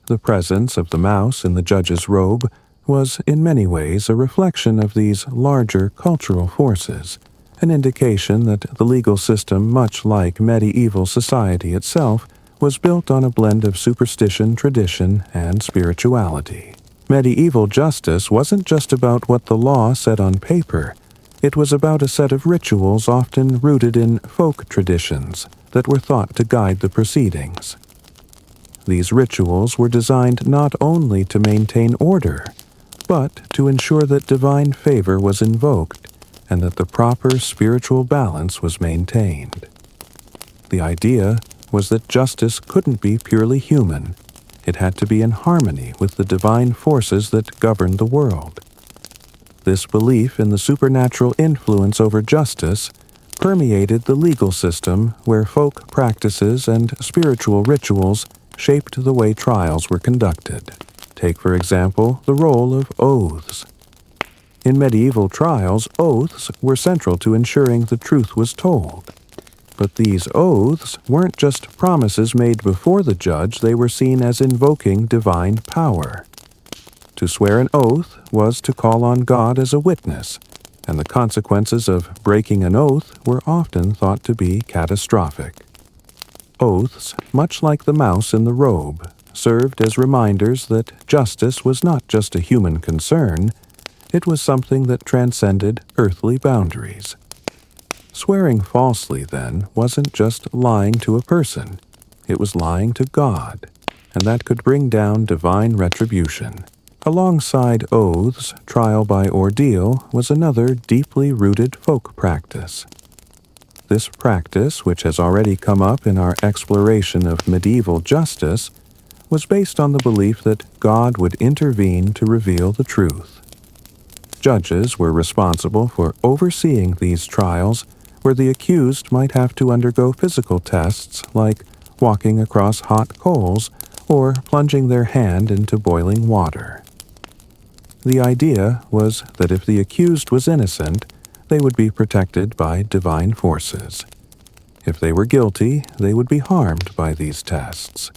The presence of the mouse in the judge's robe was in many ways a reflection of these larger cultural forces, an indication that the legal system, much like medieval society itself, was built on a blend of superstition, tradition, and spirituality. Medieval justice wasn't just about what the law said on paper. It was about a set of rituals often rooted in folk traditions that were thought to guide the proceedings. These rituals were designed not only to maintain order, but to ensure that divine favor was invoked and that the proper spiritual balance was maintained. The idea was that justice couldn't be purely human. It had to be in harmony with the divine forces that governed the world. This belief in the supernatural influence over justice permeated the legal system, where folk practices and spiritual rituals shaped the way trials were conducted. Take, for example, the role of oaths. In medieval trials, oaths were central to ensuring the truth was told. But these oaths weren't just promises made before the judge, they were seen as invoking divine power. To swear an oath was to call on God as a witness, and the consequences of breaking an oath were often thought to be catastrophic. Oaths, much like the mouse in the robe, served as reminders that justice was not just a human concern, it was something that transcended earthly boundaries. Swearing falsely, then, wasn't just lying to a person, it was lying to God, and that could bring down divine retribution. Alongside oaths, trial by ordeal was another deeply rooted folk practice. This practice, which has already come up in our exploration of medieval justice, was based on the belief that God would intervene to reveal the truth. Judges were responsible for overseeing these trials, where the accused might have to undergo physical tests like walking across hot coals or plunging their hand into boiling water. The idea was that if the accused was innocent, they would be protected by divine forces. If they were guilty, they would be harmed by these tests.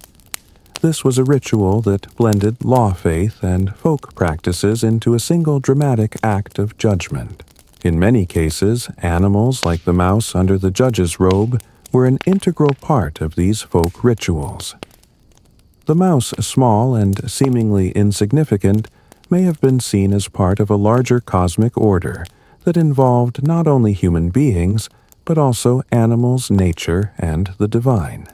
This was a ritual that blended law faith and folk practices into a single dramatic act of judgment. In many cases, animals like the mouse under the judge's robe were an integral part of these folk rituals. The mouse, small and seemingly insignificant, may have been seen as part of a larger cosmic order that involved not only human beings, but also animals, nature, and the divine.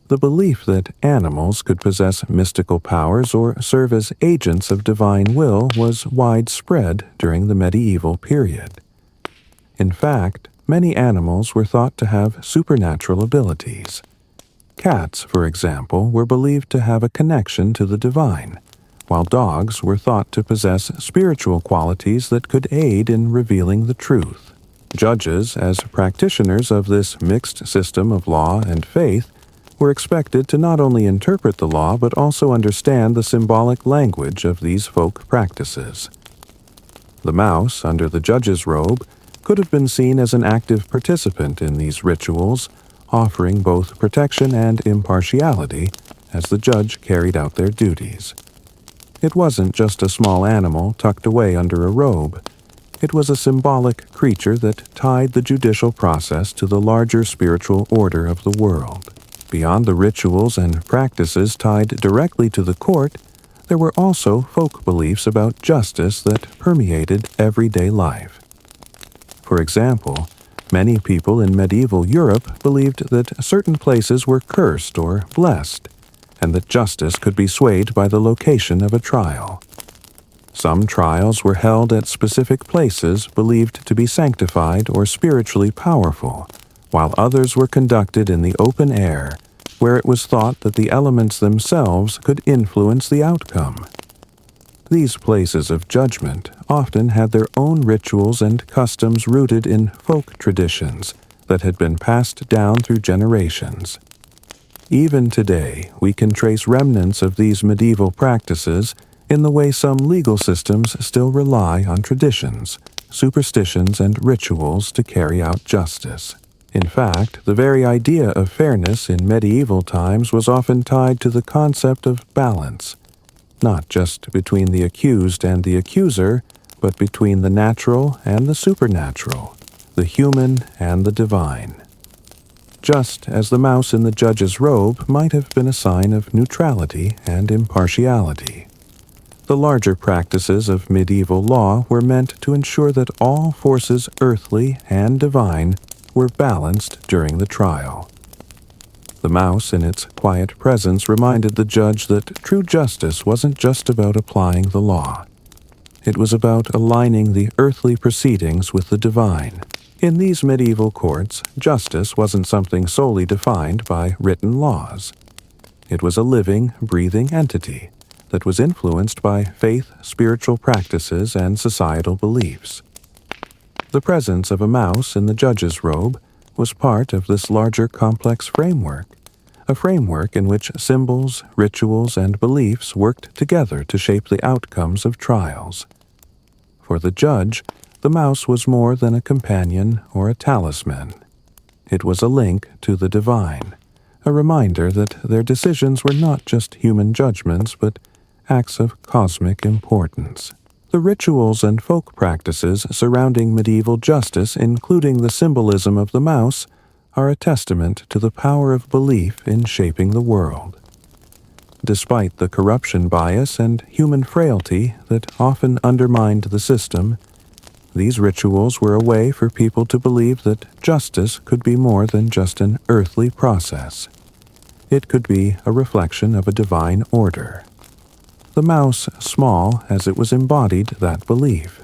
The belief that animals could possess mystical powers or serve as agents of divine will was widespread during the medieval period. In fact, many animals were thought to have supernatural abilities. Cats, for example, were believed to have a connection to the divine, while dogs were thought to possess spiritual qualities that could aid in revealing the truth. Judges, as practitioners of this mixed system of law and faith, were expected to not only interpret the law but also understand the symbolic language of these folk practices. The mouse, under the judge's robe, could have been seen as an active participant in these rituals, offering both protection and impartiality as the judge carried out their duties. It wasn't just a small animal tucked away under a robe. It was a symbolic creature that tied the judicial process to the larger spiritual order of the world. Beyond the rituals and practices tied directly to the court, there were also folk beliefs about justice that permeated everyday life. For example, many people in medieval Europe believed that certain places were cursed or blessed, and that justice could be swayed by the location of a trial. Some trials were held at specific places believed to be sanctified or spiritually powerful, while others were conducted in the open air, where it was thought that the elements themselves could influence the outcome. These places of judgment often had their own rituals and customs rooted in folk traditions that had been passed down through generations. Even today, we can trace remnants of these medieval practices in the way some legal systems still rely on traditions, superstitions, and rituals to carry out justice. In fact, the very idea of fairness in medieval times was often tied to the concept of balance, not just between the accused and the accuser, but between the natural and the supernatural, the human and the divine. Just as the mouse in the judge's robe might have been a sign of neutrality and impartiality. The larger practices of medieval law were meant to ensure that all forces, earthly and divine, were balanced during the trial. The mouse in its quiet presence reminded the judge that true justice wasn't just about applying the law. It was about aligning the earthly proceedings with the divine. In these medieval courts, justice wasn't something solely defined by written laws. It was a living, breathing entity that was influenced by faith, spiritual practices, and societal beliefs. The presence of a mouse in the judge's robe was part of this larger complex framework, a framework in which symbols, rituals, and beliefs worked together to shape the outcomes of trials. For the judge, the mouse was more than a companion or a talisman. It was a link to the divine, a reminder that their decisions were not just human judgments but acts of cosmic importance. The rituals and folk practices surrounding medieval justice, including the symbolism of the mouse, are a testament to the power of belief in shaping the world. Despite the corruption bias and human frailty that often undermined the system, these rituals were a way for people to believe that justice could be more than just an earthly process. It could be a reflection of a divine order. The mouse, small as it was, embodied that belief.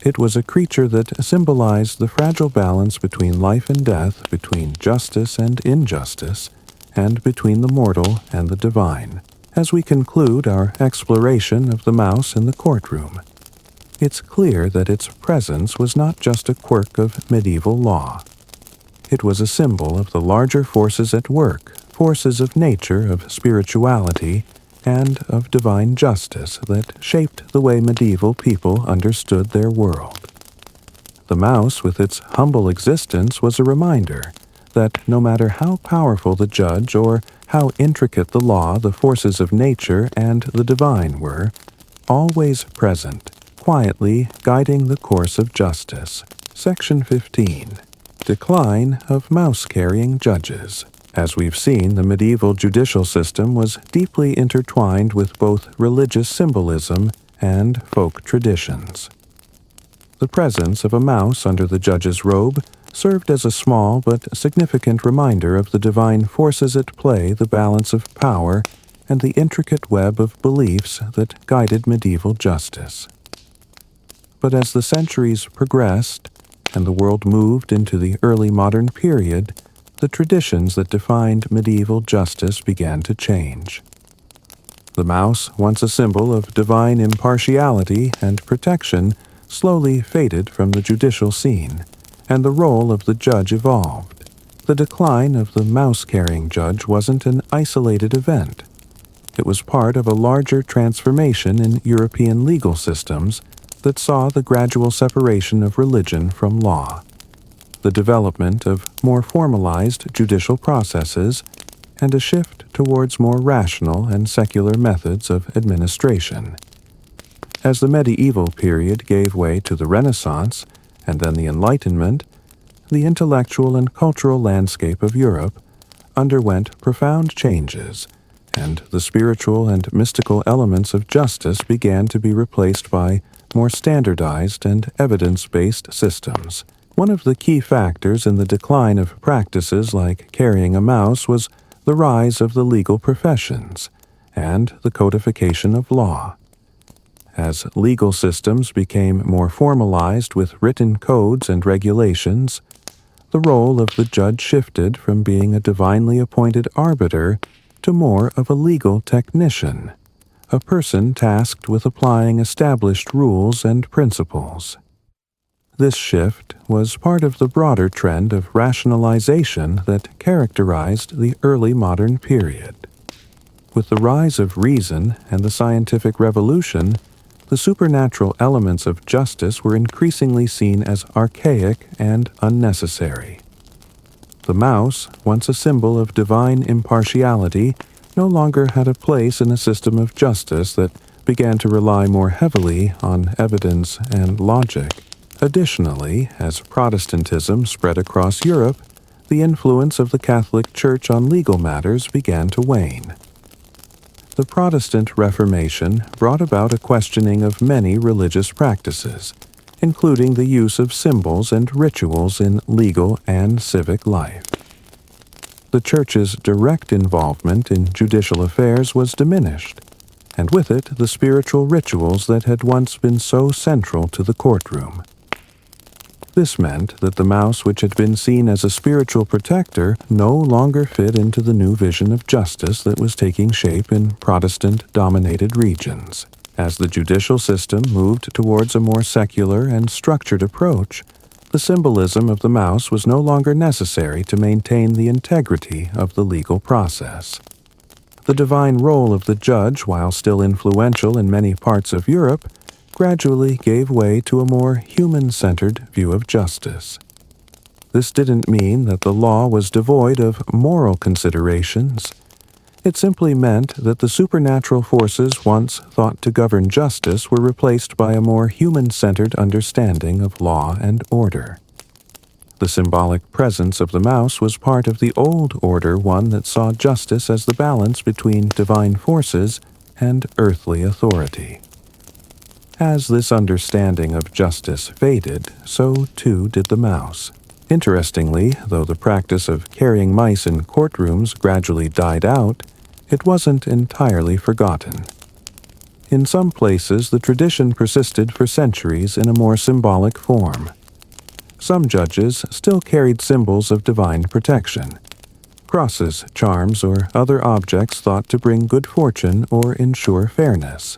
It was a creature that symbolized the fragile balance between life and death, between justice and injustice, and between the mortal and the divine. As we conclude our exploration of the mouse in the courtroom, it's clear that its presence was not just a quirk of medieval law. It was a symbol of the larger forces at work, forces of nature, of spirituality, and of divine justice that shaped the way medieval people understood their world. The mouse, with its humble existence, was a reminder that no matter how powerful the judge or how intricate the law, the forces of nature and the divine were, always present, quietly guiding the course of justice. Section 15. Decline of mouse-carrying judges. As we've seen, the medieval judicial system was deeply intertwined with both religious symbolism and folk traditions. The presence of a mouse under the judge's robe served as a small but significant reminder of the divine forces at play, the balance of power, and the intricate web of beliefs that guided medieval justice. But as the centuries progressed and the world moved into the early modern period, the traditions that defined medieval justice began to change. The mouse, once a symbol of divine impartiality and protection, slowly faded from the judicial scene, and the role of the judge evolved. The decline of the mouse-carrying judge wasn't an isolated event. It was part of a larger transformation in European legal systems that saw the gradual separation of religion from law, the development of more formalized judicial processes, and a shift towards more rational and secular methods of administration. As the medieval period gave way to the Renaissance and then the Enlightenment, the intellectual and cultural landscape of Europe underwent profound changes, and the spiritual and mystical elements of justice began to be replaced by more standardized and evidence-based systems. One of the key factors in the decline of practices like carrying a mouse was the rise of the legal professions and the codification of law. As legal systems became more formalized with written codes and regulations, the role of the judge shifted from being a divinely appointed arbiter to more of a legal technician, a person tasked with applying established rules and principles. This shift was part of the broader trend of rationalization that characterized the early modern period. With the rise of reason and the scientific revolution, the supernatural elements of justice were increasingly seen as archaic and unnecessary. The mouse, once a symbol of divine impartiality, no longer had a place in a system of justice that began to rely more heavily on evidence and logic. Additionally, as Protestantism spread across Europe, the influence of the Catholic Church on legal matters began to wane. The Protestant Reformation brought about a questioning of many religious practices, including the use of symbols and rituals in legal and civic life. The Church's direct involvement in judicial affairs was diminished, and with it the spiritual rituals that had once been so central to the courtroom. This meant that the mouse, which had been seen as a spiritual protector, no longer fit into the new vision of justice that was taking shape in Protestant-dominated regions. As the judicial system moved towards a more secular and structured approach, the symbolism of the mouse was no longer necessary to maintain the integrity of the legal process. The divine role of the judge, while still influential in many parts of Europe, gradually gave way to a more human-centered view of justice. This didn't mean that the law was devoid of moral considerations. It simply meant that the supernatural forces once thought to govern justice were replaced by a more human-centered understanding of law and order. The symbolic presence of the mouse was part of the old order, one that saw justice as the balance between divine forces and earthly authority. As this understanding of justice faded, so too did the mouse. Interestingly, though the practice of carrying mice in courtrooms gradually died out, it wasn't entirely forgotten. In some places, the tradition persisted for centuries in a more symbolic form. Some judges still carried symbols of divine protection: crosses, charms, or other objects thought to bring good fortune or ensure fairness.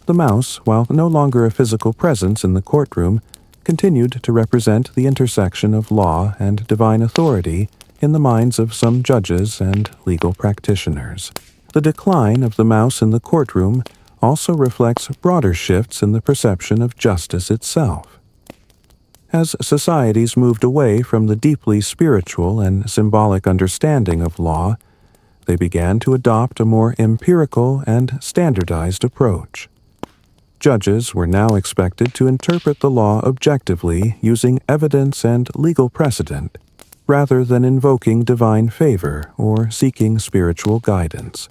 The mouse, while no longer a physical presence in the courtroom, continued to represent the intersection of law and divine authority in the minds of some judges and legal practitioners. The decline of the mouse in the courtroom also reflects broader shifts in the perception of justice itself. As societies moved away from the deeply spiritual and symbolic understanding of law, they began to adopt a more empirical and standardized approach. Judges were now expected to interpret the law objectively using evidence and legal precedent, rather than invoking divine favor or seeking spiritual guidance.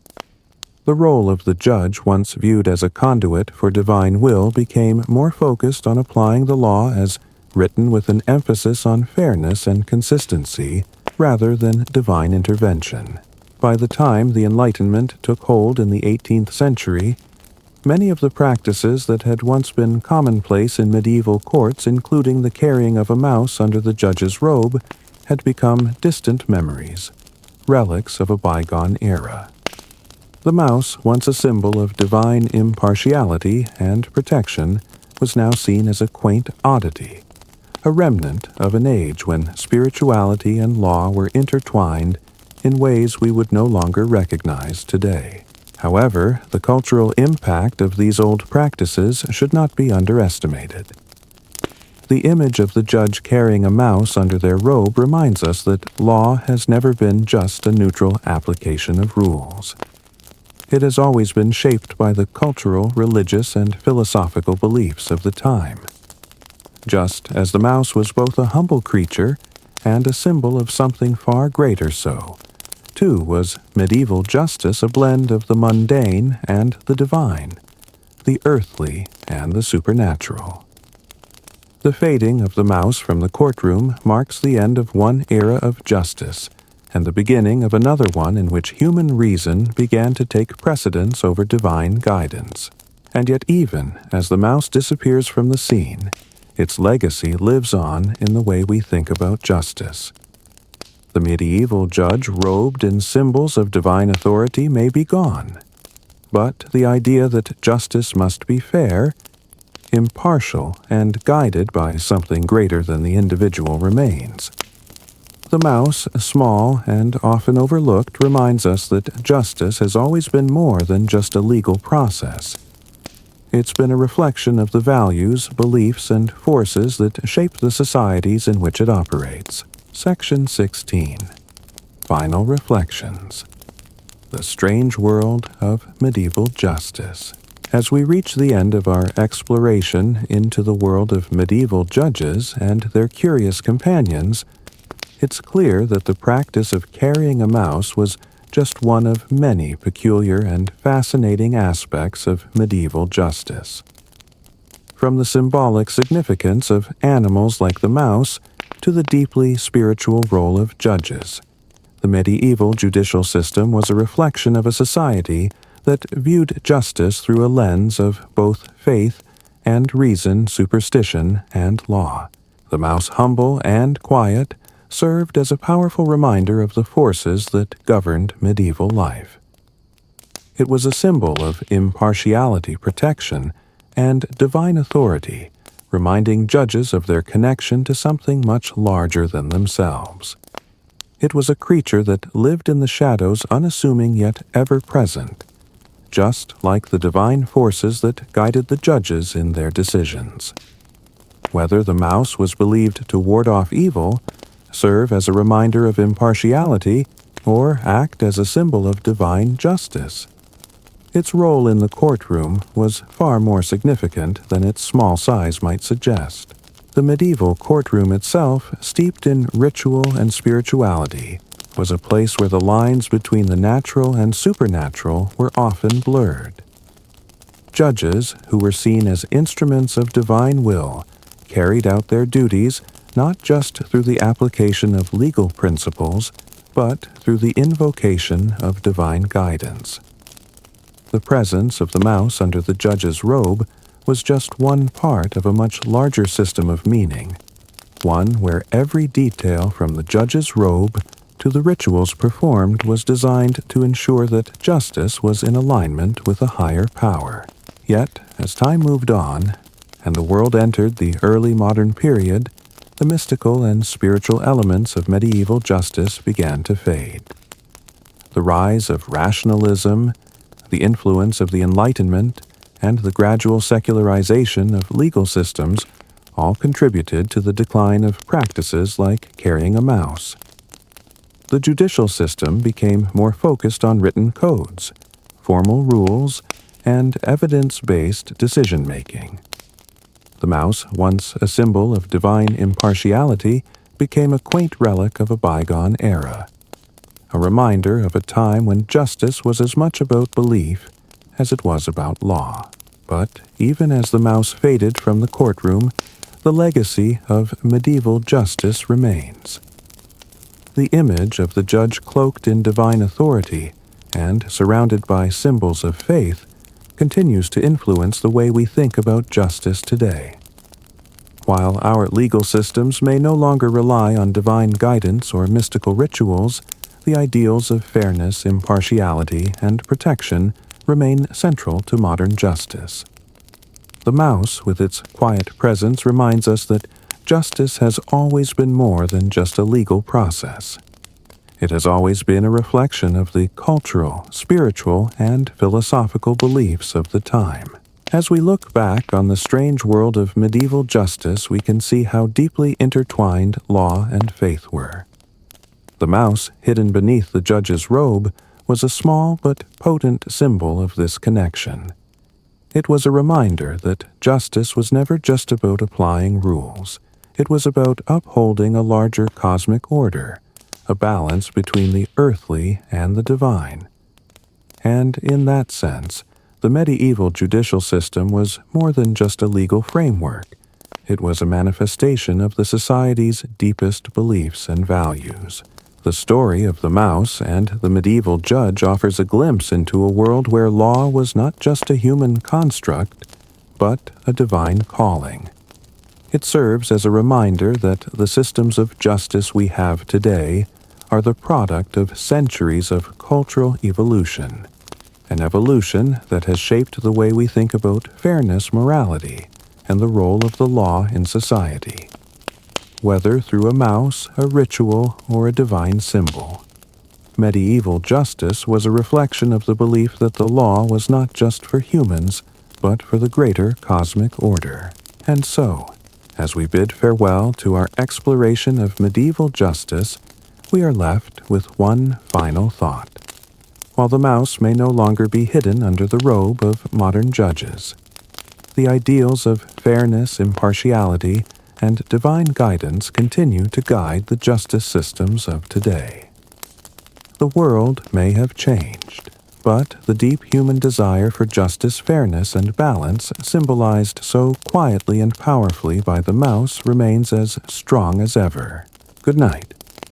The role of the judge, once viewed as a conduit for divine will, became more focused on applying the law as written with an emphasis on fairness and consistency, rather than divine intervention. By the time the Enlightenment took hold in the 18th century, many of the practices that had once been commonplace in medieval courts, including the carrying of a mouse under the judge's robe, had become distant memories, relics of a bygone era. The mouse, once a symbol of divine impartiality and protection, was now seen as a quaint oddity, a remnant of an age when spirituality and law were intertwined in ways we would no longer recognize today. However, the cultural impact of these old practices should not be underestimated. The image of the judge carrying a mouse under their robe reminds us that law has never been just a neutral application of rules. It has always been shaped by the cultural, religious, and philosophical beliefs of the time. Just as the mouse was both a humble creature and a symbol of something far greater, so, too, was medieval justice a blend of the mundane and the divine, the earthly and the supernatural. The fading of the mouse from the courtroom marks the end of one era of justice, and the beginning of another one in which human reason began to take precedence over divine guidance. And yet even as the mouse disappears from the scene, its legacy lives on in the way we think about justice. The medieval judge robed in symbols of divine authority may be gone, but the idea that justice must be fair, impartial, and guided by something greater than the individual remains. The mouse, small and often overlooked, reminds us that justice has always been more than just a legal process. It's been a reflection of the values, beliefs, and forces that shape the societies in which it operates. Section 16. Final Reflections. The Strange World of Medieval Justice. As we reach the end of our exploration into the world of medieval judges and their curious companions, it's clear that the practice of carrying a mouse was just one of many peculiar and fascinating aspects of medieval justice. From the symbolic significance of animals like the mouse to the deeply spiritual role of judges, the medieval judicial system was a reflection of a society that viewed justice through a lens of both faith and reason, superstition and law. The mouse, humble and quiet, served as a powerful reminder of the forces that governed medieval life. It was a symbol of impartiality, protection, and divine authority, reminding judges of their connection to something much larger than themselves. It was a creature that lived in the shadows, unassuming yet ever-present, just like the divine forces that guided the judges in their decisions. Whether the mouse was believed to ward off evil, serve as a reminder of impartiality, or act as a symbol of divine justice, its role in the courtroom was far more significant than its small size might suggest. The medieval courtroom itself, steeped in ritual and spirituality, was a place where the lines between the natural and supernatural were often blurred. Judges, who were seen as instruments of divine will, carried out their duties not just through the application of legal principles, but through the invocation of divine guidance. The presence of the mouse under the judge's robe was just one part of a much larger system of meaning, one where every detail from the judge's robe to the rituals performed was designed to ensure that justice was in alignment with a higher power. Yet, as time moved on, and the world entered the early modern period, the mystical and spiritual elements of medieval justice began to fade. The rise of rationalism, the influence of the Enlightenment, and the gradual secularization of legal systems all contributed to the decline of practices like carrying a mouse. The judicial system became more focused on written codes, formal rules, and evidence-based decision-making. The mouse, once a symbol of divine impartiality, became a quaint relic of a bygone era, a reminder of a time when justice was as much about belief as it was about law. But even as the mouse faded from the courtroom, the legacy of medieval justice remains. The image of the judge cloaked in divine authority and surrounded by symbols of faith continues to influence the way we think about justice today. While our legal systems may no longer rely on divine guidance or mystical rituals, the ideals of fairness, impartiality, and protection remain central to modern justice. The mouse, with its quiet presence, reminds us that justice has always been more than just a legal process. It has always been a reflection of the cultural, spiritual, and philosophical beliefs of the time. As we look back on the strange world of medieval justice, we can see how deeply intertwined law and faith were. The mouse, hidden beneath the judge's robe, was a small but potent symbol of this connection. It was a reminder that justice was never just about applying rules. It was about upholding a larger cosmic order, a balance between the earthly and the divine. And in that sense, the medieval judicial system was more than just a legal framework. It was a manifestation of the society's deepest beliefs and values. The story of the mouse and the medieval judge offers a glimpse into a world where law was not just a human construct, but a divine calling. It serves as a reminder that the systems of justice we have today are the product of centuries of cultural evolution, an evolution that has shaped the way we think about fairness, morality, and the role of the law in society. Whether through a mouse, a ritual, or a divine symbol, medieval justice was a reflection of the belief that the law was not just for humans, but for the greater cosmic order. And so, as we bid farewell to our exploration of medieval justice, we are left with one final thought. While the mouse may no longer be hidden under the robe of modern judges, the ideals of fairness, impartiality, and divine guidance continue to guide the justice systems of today. The world may have changed, but the deep human desire for justice, fairness, and balance, symbolized so quietly and powerfully by the mouse, remains as strong as ever. Good night.